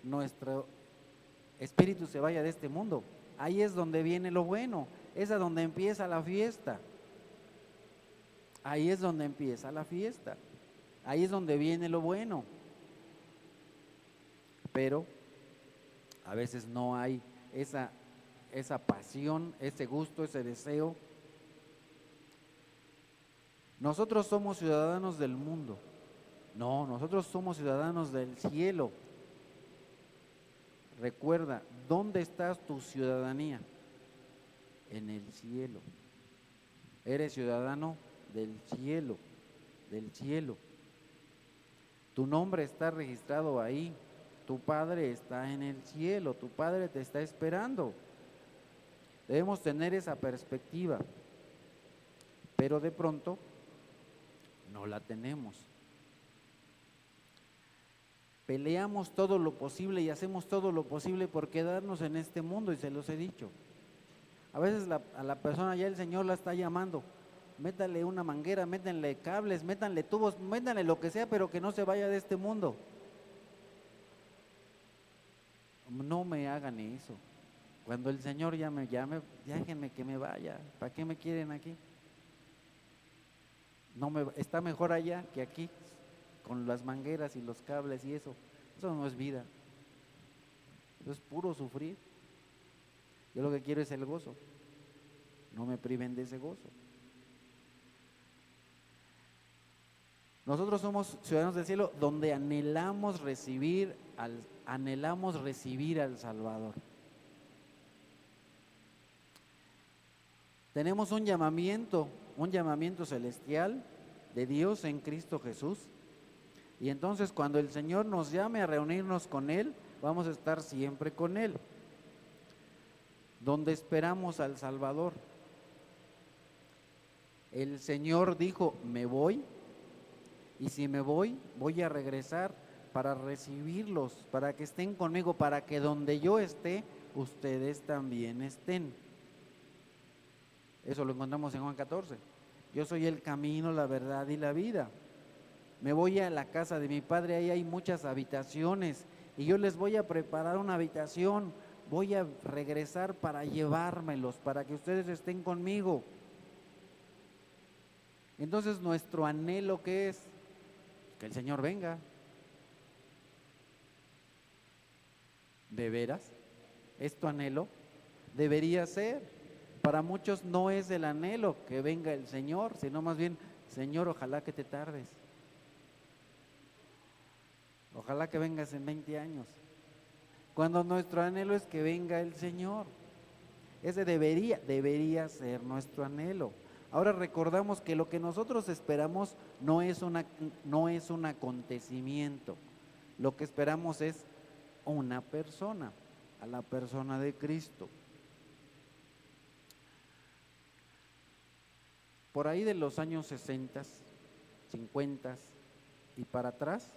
nuestro espíritu se vaya de este mundo. Ahí es donde viene lo bueno, es a donde empieza la fiesta. Ahí es donde empieza la fiesta. Ahí es donde viene lo bueno. Pero a veces no hay esa pasión, ese gusto, ese deseo. Nosotros somos ciudadanos del mundo. No, nosotros somos ciudadanos del cielo. Recuerda, ¿dónde está tu ciudadanía? En el cielo. Eres ciudadano del cielo, del cielo. Tu nombre está registrado ahí. Tu Padre está en el cielo, tu Padre te está esperando. Debemos tener esa perspectiva, pero de pronto no la tenemos. Peleamos todo lo posible y hacemos todo lo posible por quedarnos en este mundo, y se los he dicho. A veces a la persona ya el Señor la está llamando. Métale una manguera, métanle cables, métanle tubos, métanle lo que sea, pero que no se vaya de este mundo. No me hagan eso. Cuando el Señor ya me llame, déjenme que me vaya. ¿Para qué me quieren aquí? Está mejor allá que aquí, con las mangueras y los cables y eso. Eso no es vida. Eso es puro sufrir. Yo lo que quiero es el gozo. No me priven de ese gozo. Nosotros somos ciudadanos del cielo, donde anhelamos recibir al Salvador. Tenemos un llamamiento celestial de Dios en Cristo Jesús. Y entonces cuando el Señor nos llame a reunirnos con Él, vamos a estar siempre con Él. Donde esperamos al Salvador. El Señor dijo, me voy, y si me voy, voy a regresar para recibirlos, para que estén conmigo, para que donde yo esté, ustedes también estén. Eso lo encontramos en Juan 14. Yo soy el camino, la verdad y la vida. Me voy a la casa de mi Padre, ahí hay muchas habitaciones, y yo les voy a preparar una habitación. Voy a regresar para llevármelos, para que ustedes estén conmigo. Entonces, nuestro anhelo, ¿qué es? Que el Señor venga. ¿De veras? ¿Es tu anhelo? Debería ser. Para muchos no es el anhelo que venga el Señor, sino más bien, Señor, ojalá que te tardes. Ojalá que vengas en 20 años. Cuando nuestro anhelo es que venga el Señor. Ese debería ser nuestro anhelo. Ahora recordamos que lo que nosotros esperamos no es un acontecimiento. Lo que esperamos es una persona, a la persona de Cristo. Por ahí de los años 60, 50 y para atrás,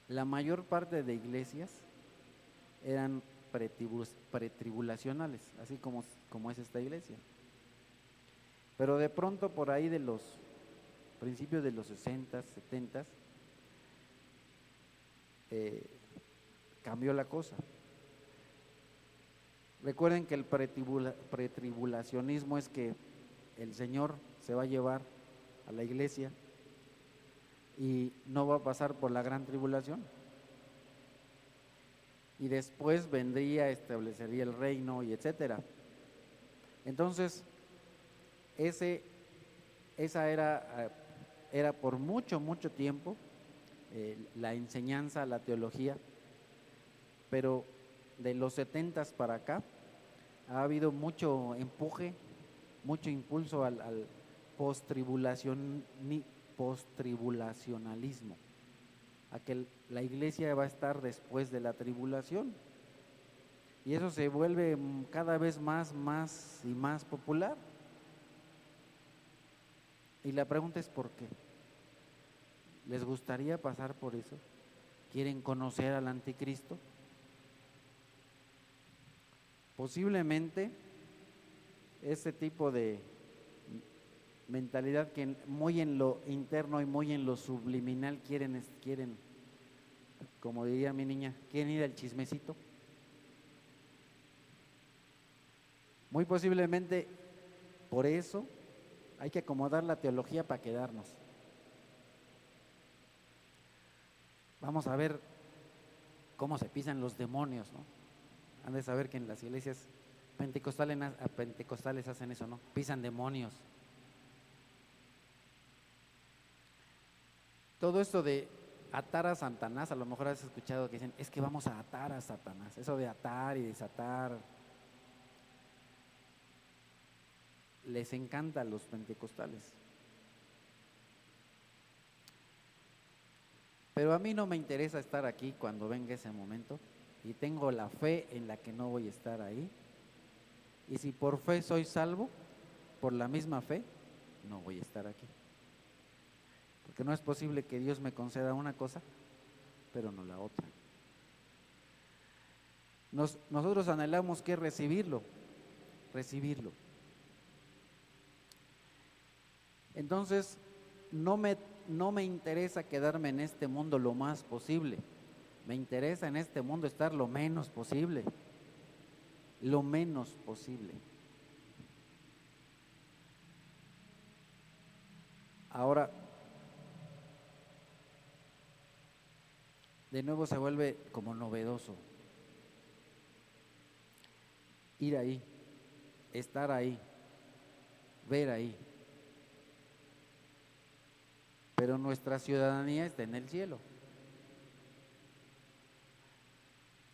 la mayor parte de iglesias eran pretribulacionales, así como es esta iglesia. Pero de pronto por ahí de los principios de los 60, 70, cambió la cosa. Recuerden que el pretribulacionismo es que el Señor se va a llevar a la iglesia y no va a pasar por la gran tribulación. Y después vendría, establecería el reino y etcétera. Entonces, esa era por mucho tiempo la enseñanza, la teología, pero de los 70 para acá ha habido mucho empuje, mucho impulso al postribulacionalismo, a que la iglesia va a estar después de la tribulación, y eso se vuelve cada vez más y más popular. Y la pregunta es ¿por qué? ¿Les gustaría pasar por eso? ¿Quieren conocer al anticristo? Posiblemente ese tipo de mentalidad que muy en lo interno y muy en lo subliminal quieren, como diría mi niña, quieren ir al chismecito. Muy posiblemente por eso hay que acomodar la teología para quedarnos. Vamos a ver cómo se pisan los demonios, ¿no? Han de saber que en las iglesias pentecostales hacen eso, ¿no? Pisan demonios. Todo esto de atar a Satanás, a lo mejor has escuchado que dicen, es que vamos a atar a Satanás. Eso de atar y desatar, les encanta a los pentecostales. Pero a mí no me interesa estar aquí cuando venga ese momento, y tengo la fe en la que no voy a estar ahí. Y si por fe soy salvo, por la misma fe, no voy a estar aquí. Porque no es posible que Dios me conceda una cosa, pero no la otra. Nosotros anhelamos que recibirlo. Entonces, no me interesa quedarme en este mundo lo más posible. Me interesa en este mundo estar lo menos posible. Lo menos posible. Ahora, de nuevo se vuelve como novedoso. Ir ahí, estar ahí, ver ahí. Pero nuestra ciudadanía está en el cielo.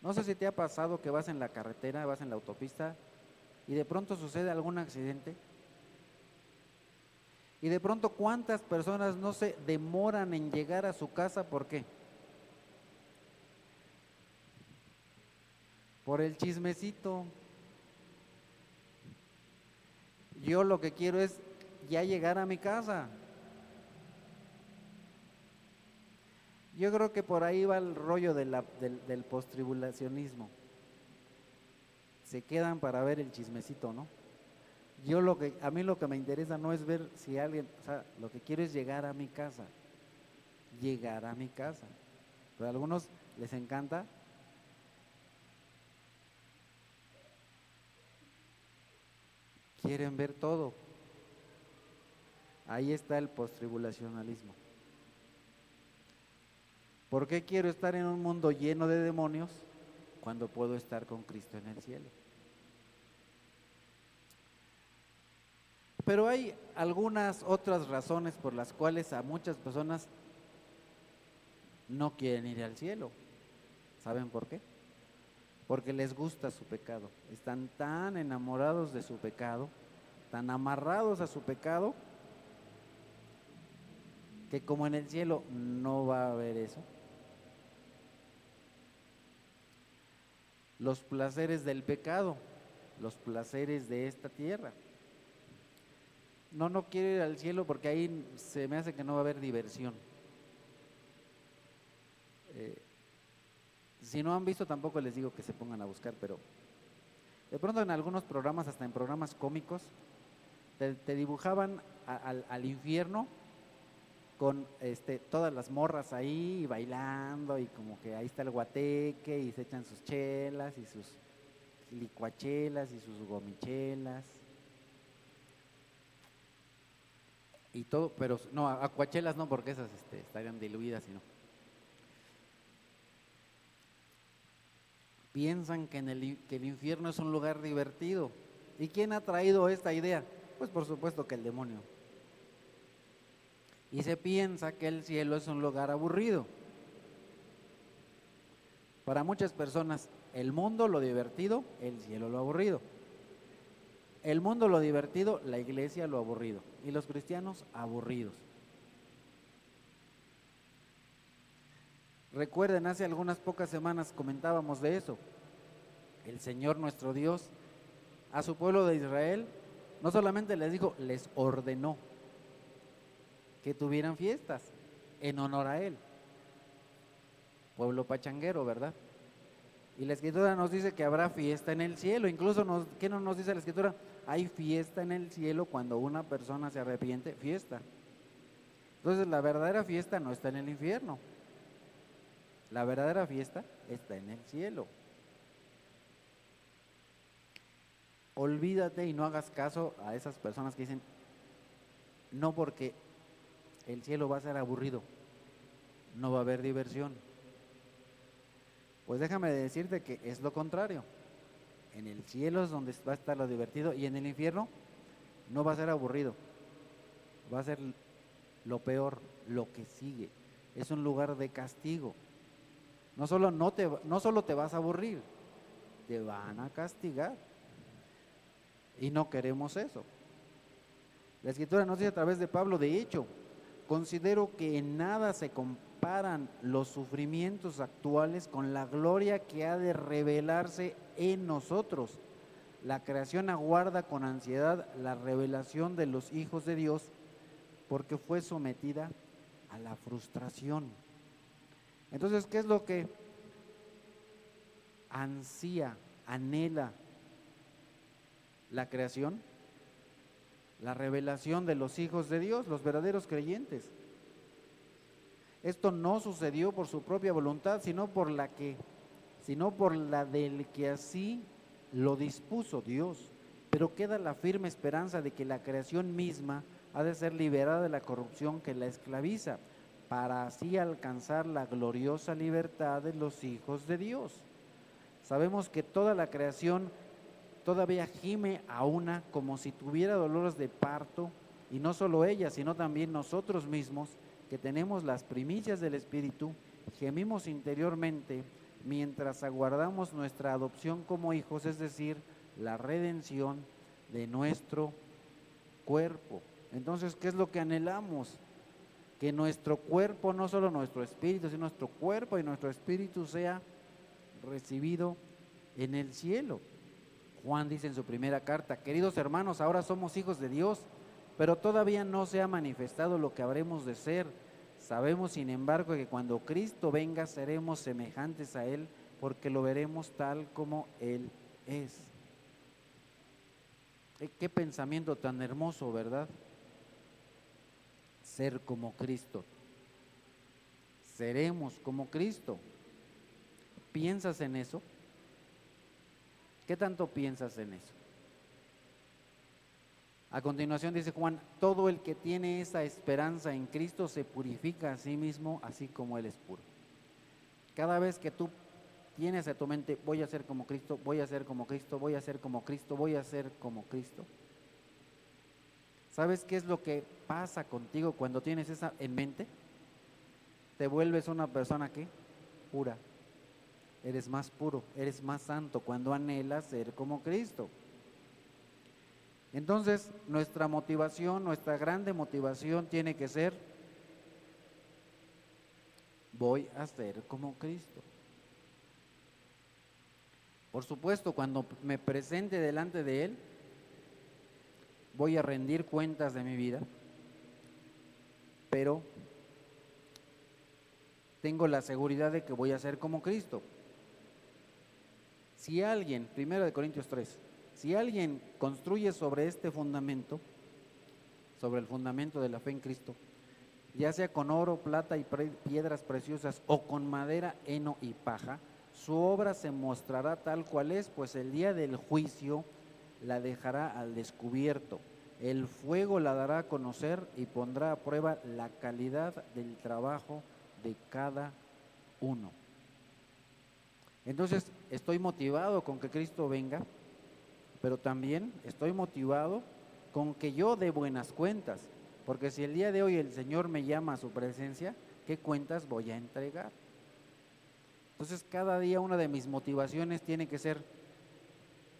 No sé si te ha pasado que vas en la carretera, vas en la autopista y de pronto sucede algún accidente. Y de pronto, ¿cuántas personas no se demoran en llegar a su casa? ¿Por qué? Por el chismecito. Yo lo que quiero es ya llegar a mi casa. Yo creo que por ahí va el rollo del postribulacionismo. Se quedan para ver el chismecito, ¿no? A mí lo que me interesa no es ver si alguien, o sea, lo que quiero es llegar a mi casa. Llegar a mi casa. Pero a algunos les encanta quieren ver todo. Ahí está el postribulacionalismo. ¿Por qué quiero estar en un mundo lleno de demonios cuando puedo estar con Cristo en el cielo? Pero hay algunas otras razones por las cuales a muchas personas no quieren ir al cielo. ¿Saben por qué? Porque les gusta su pecado. Están tan enamorados de su pecado, tan amarrados a su pecado, que como en el cielo no va a haber eso. Los placeres del pecado, los placeres de esta tierra. No quiero ir al cielo porque ahí se me hace que no va a haber diversión. Si no han visto, tampoco les digo que se pongan a buscar, pero de pronto en algunos programas, hasta en programas cómicos, te dibujaban al infierno con todas las morras ahí bailando, y como que ahí está el guateque y se echan sus chelas y sus licuachelas y sus gomichelas y todo, pero no, acuachelas no, porque esas estarían diluidas, sino piensan que el infierno es un lugar divertido. ¿Y quién ha traído esta idea? Pues por supuesto que el demonio. Y se piensa que el cielo es un lugar aburrido. Para muchas personas, el mundo lo divertido, el cielo lo aburrido. El mundo lo divertido, la iglesia lo aburrido. Y los cristianos aburridos. Recuerden, hace algunas pocas semanas comentábamos de eso. El Señor nuestro Dios a su pueblo de Israel no solamente les dijo, les ordenó que tuvieran fiestas en honor a Él. Pueblo pachanguero, ¿verdad? Y la Escritura nos dice que habrá fiesta en el cielo. Incluso, ¿qué no nos dice la Escritura? Hay fiesta en el cielo cuando una persona se arrepiente, fiesta. Entonces la verdadera fiesta no está en el infierno. La verdadera fiesta está en el cielo. olvídate y no hagas caso a esas personas que dicen, no, porque el cielo va a ser aburrido, no va a haber diversión. Pues déjame decirte que es lo contrario. En el cielo es donde va a estar lo divertido, y en el infierno no va a ser aburrido, va a ser lo peor, lo que sigue. Es un lugar de castigo. No solo te vas a aburrir, te van a castigar. Y no queremos eso. La Escritura nos dice a través de Pablo, de hecho, considero que en nada se comparan los sufrimientos actuales con la gloria que ha de revelarse en nosotros. La creación aguarda con ansiedad la revelación de los hijos de Dios, porque fue sometida a la frustración. Entonces, ¿qué es lo que ansía, anhela la creación? La revelación de los hijos de Dios, los verdaderos creyentes. Esto no sucedió por su propia voluntad, sino por la del que así lo dispuso Dios. Pero queda la firme esperanza de que la creación misma ha de ser liberada de la corrupción que la esclaviza, para así alcanzar la gloriosa libertad de los hijos de Dios. Sabemos que toda la creación todavía gime a una como si tuviera dolores de parto, y no solo ella, sino también nosotros mismos, que tenemos las primicias del Espíritu, gemimos interiormente mientras aguardamos nuestra adopción como hijos, es decir, la redención de nuestro cuerpo. Entonces, ¿qué es lo que anhelamos? Que nuestro cuerpo, no solo nuestro espíritu, sino nuestro cuerpo y nuestro espíritu sea recibido en el cielo. Juan dice en su primera carta, queridos hermanos, ahora somos hijos de Dios, pero todavía no se ha manifestado lo que habremos de ser. Sabemos, sin embargo, que cuando Cristo venga seremos semejantes a Él, porque lo veremos tal como Él es. Qué pensamiento tan hermoso, ¿verdad? Ser como Cristo. Seremos como Cristo. ¿Piensas en eso? ¿Qué tanto piensas en eso? A continuación dice Juan, todo el que tiene esa esperanza en Cristo se purifica a sí mismo, así como Él es puro. Cada vez que tú tienes en tu mente, voy a ser como Cristo, voy a ser como Cristo, voy a ser como Cristo, voy a ser como Cristo. ¿Sabes qué es lo que pasa contigo cuando tienes esa en mente? Te vuelves una persona que pura. Eres más puro, eres más santo cuando anhelas ser como Cristo. Entonces, nuestra motivación, nuestra grande motivación tiene que ser, voy a ser como Cristo. Por supuesto, cuando me presente delante de Él, voy a rendir cuentas de mi vida, pero tengo la seguridad de que voy a ser como Cristo. Si alguien, 1 Corintios 3, si alguien construye sobre este fundamento, sobre el fundamento de la fe en Cristo, ya sea con oro, plata y piedras preciosas, o con madera, heno y paja, su obra se mostrará tal cual es, pues el día del juicio la dejará al descubierto. El fuego la dará a conocer y pondrá a prueba la calidad del trabajo de cada uno. Entonces, estoy motivado con que Cristo venga, pero también estoy motivado con que yo dé buenas cuentas, porque si el día de hoy el Señor me llama a su presencia, ¿qué cuentas voy a entregar? Entonces, cada día una de mis motivaciones tiene que ser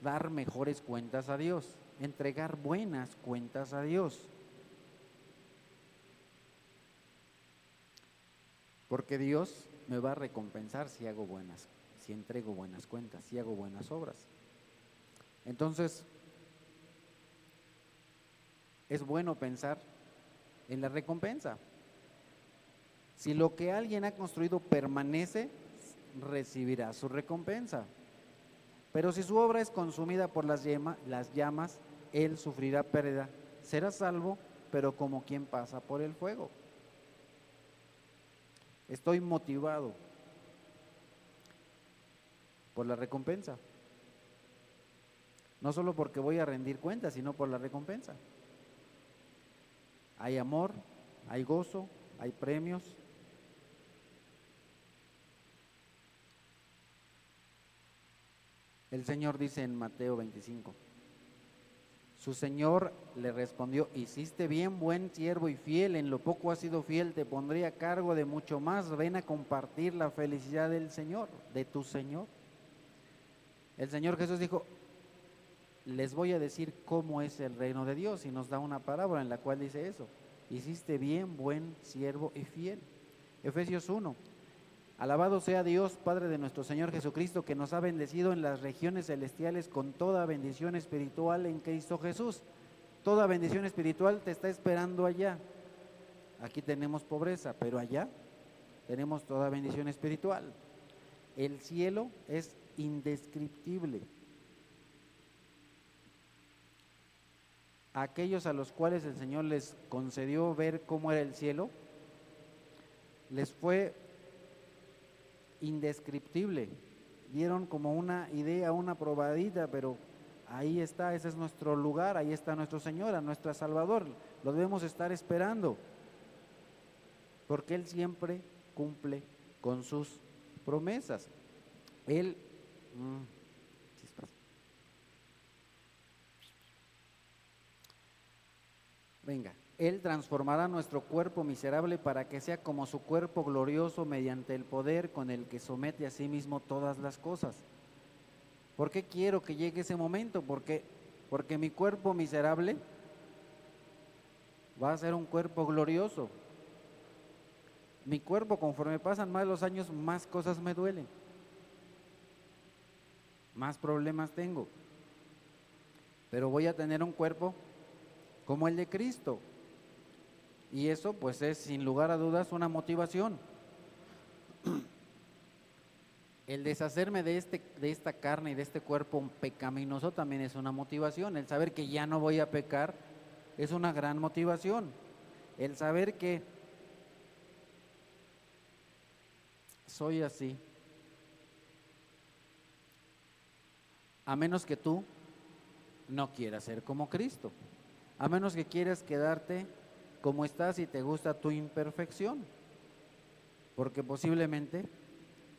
dar mejores cuentas a Dios, entregar buenas cuentas a Dios. Porque Dios me va a recompensar si entrego buenas cuentas, si hago buenas obras. Entonces, es bueno pensar en la recompensa. Si lo que alguien ha construido permanece, recibirá su recompensa. Pero si su obra es consumida por las llamas, él sufrirá pérdida. Será salvo, pero como quien pasa por el fuego. Estoy motivado por la recompensa. no solo porque voy a rendir cuentas, sino por la recompensa. Hay amor, hay gozo, hay premios. El Señor dice en Mateo 25, su Señor le respondió: hiciste bien, buen siervo y fiel, en lo poco has sido fiel, te pondré a cargo de mucho más, ven a compartir la felicidad del Señor, de tu Señor. El Señor Jesús dijo: les voy a decir cómo es el reino de Dios, y nos da una parábola en la cual dice eso: hiciste bien, buen siervo y fiel. Efesios 1, alabado sea Dios, Padre de nuestro Señor Jesucristo, que nos ha bendecido en las regiones celestiales con toda bendición espiritual en Cristo Jesús. Toda bendición espiritual te está esperando allá. Aquí tenemos pobreza, pero allá tenemos toda bendición espiritual. El cielo es indescriptible. A aquellos a los cuales el Señor les concedió ver cómo era el cielo, les fue indescriptible. Dieron como una idea, una probadita, pero ahí está, ese es nuestro lugar, ahí está nuestro Señor, nuestro Salvador. Lo debemos estar esperando, porque Él siempre cumple con sus promesas. Él, Él transformará nuestro cuerpo miserable para que sea como su cuerpo glorioso mediante el poder con el que somete a sí mismo todas las cosas. ¿Por qué quiero que llegue ese momento? Porque mi cuerpo miserable va a ser un cuerpo glorioso. Mi cuerpo, conforme pasan más los años, más cosas me duelen, más problemas tengo, pero voy a tener un cuerpo como el de Cristo, y eso pues es sin lugar a dudas una motivación. El deshacerme de esta carne y de este cuerpo pecaminoso también es una motivación. El saber que ya no voy a pecar es una gran motivación. El saber que soy así, a menos que tú no quieras ser como Cristo, a menos que quieras quedarte como estás y te gusta tu imperfección, porque posiblemente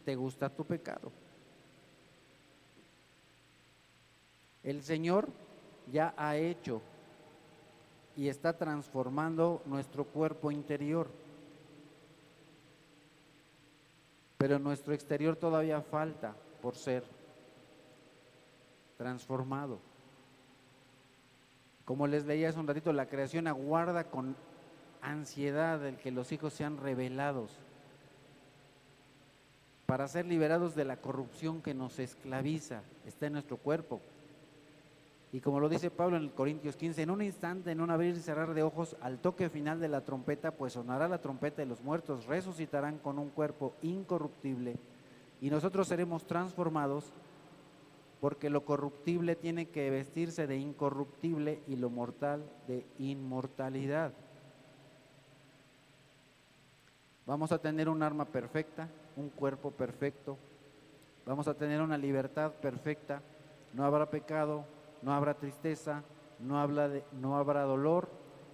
te gusta tu pecado. El Señor ya ha hecho y está transformando nuestro cuerpo interior, pero nuestro exterior todavía falta por ser transformado. Como les leía hace un ratito, la creación aguarda con ansiedad el que los hijos sean revelados, para ser liberados de la corrupción que nos esclaviza, está en nuestro cuerpo. Y como lo dice Pablo en el Corintios 15, en un instante, en un abrir y cerrar de ojos, al toque final de la trompeta, pues sonará la trompeta y los muertos resucitarán con un cuerpo incorruptible, y nosotros seremos transformados, porque lo corruptible tiene que vestirse de incorruptible y lo mortal de inmortalidad. Vamos a tener un alma perfecta, un cuerpo perfecto, vamos a tener una libertad perfecta, no habrá pecado, no habrá tristeza, no habrá dolor,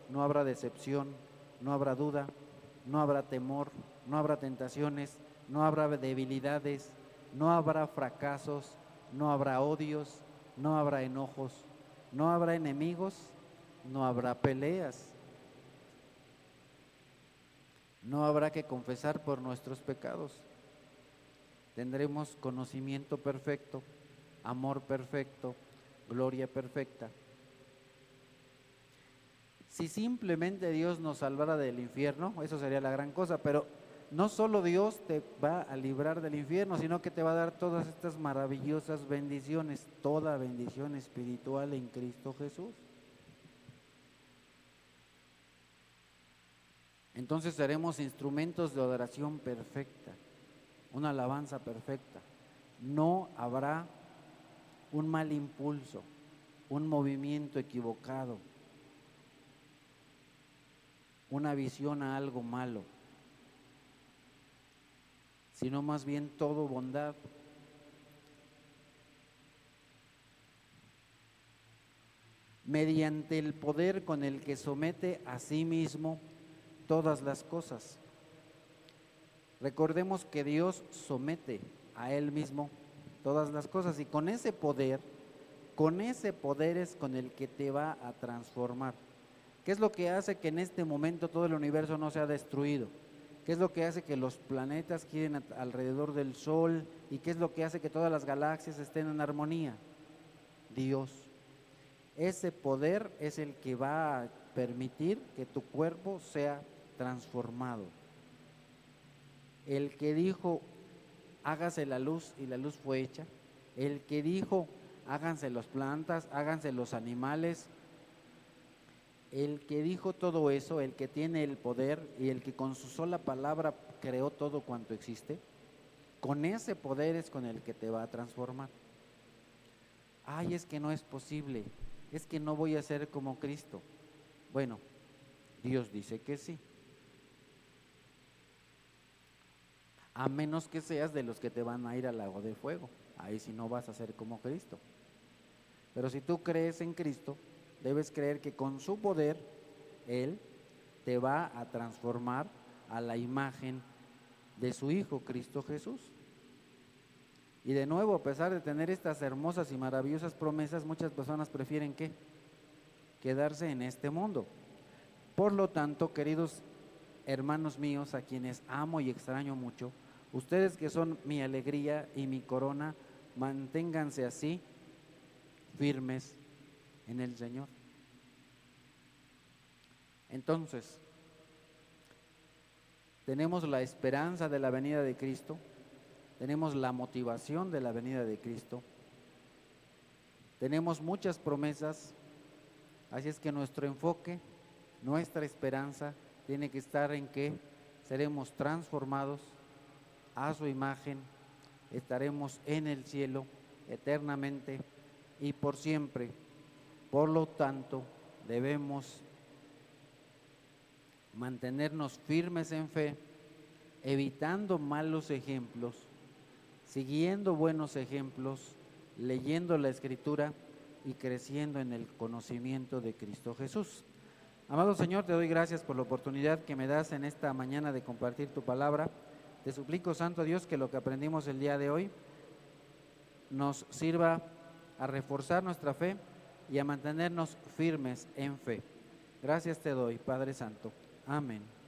no habrá decepción, no habrá duda, no habrá temor, no habrá tentaciones, no habrá debilidades, no habrá fracasos, no habrá odios, no habrá enojos, no habrá enemigos, no habrá peleas. No habrá que confesar por nuestros pecados. Tendremos conocimiento perfecto, amor perfecto, gloria perfecta. Si simplemente Dios nos salvara del infierno, eso sería la gran cosa, pero no solo Dios te va a librar del infierno, sino que te va a dar todas estas maravillosas bendiciones, toda bendición espiritual en Cristo Jesús. Entonces seremos instrumentos de adoración perfecta, una alabanza perfecta. No habrá un mal impulso, un movimiento equivocado, una visión a algo malo, sino más bien todo bondad. mediante el poder con el que somete a sí mismo todas las cosas. Recordemos que Dios somete a Él mismo todas las cosas y con ese poder es con el que te va a transformar. ¿Qué es lo que hace que en este momento todo el universo no sea destruido? ¿Qué es lo que hace que los planetas giren alrededor del Sol? ¿Y qué es lo que hace que todas las galaxias estén en armonía? Dios. Ese poder es el que va a permitir que tu cuerpo sea transformado. El que dijo, hágase la luz y la luz fue hecha. El que dijo, háganse las plantas, háganse los animales. El que dijo todo eso, el que tiene el poder y el que con su sola palabra creó todo cuanto existe, con ese poder es con el que te va a transformar. Ay, es que no es posible, es que no voy a ser como Cristo. Bueno, Dios dice que sí. A menos que seas de los que te van a ir al lago de fuego. Ahí sí no vas a ser como Cristo. Pero si tú crees en Cristo, debes creer que con su poder, Él te va a transformar a la imagen de su Hijo, Cristo Jesús. Y de nuevo, a pesar de tener estas hermosas y maravillosas promesas, muchas personas prefieren ¿qué? Quedarse en este mundo. Por lo tanto, queridos hermanos míos, a quienes amo y extraño mucho, ustedes que son mi alegría y mi corona, manténganse así, firmes en el Señor. Entonces, tenemos la esperanza de la venida de Cristo, tenemos la motivación de la venida de Cristo, tenemos muchas promesas, así es que nuestro enfoque, nuestra esperanza tiene que estar en que seremos transformados a su imagen, estaremos en el cielo eternamente y por siempre. Por lo tanto, debemos mantenernos firmes en fe, evitando malos ejemplos, siguiendo buenos ejemplos, leyendo la Escritura y creciendo en el conocimiento de Cristo Jesús. Amado Señor, te doy gracias por la oportunidad que me das en esta mañana de compartir tu palabra. Te suplico, Santo Dios, que lo que aprendimos el día de hoy nos sirva a reforzar nuestra fe y a mantenernos firmes en fe. Gracias te doy, Padre Santo. Amén.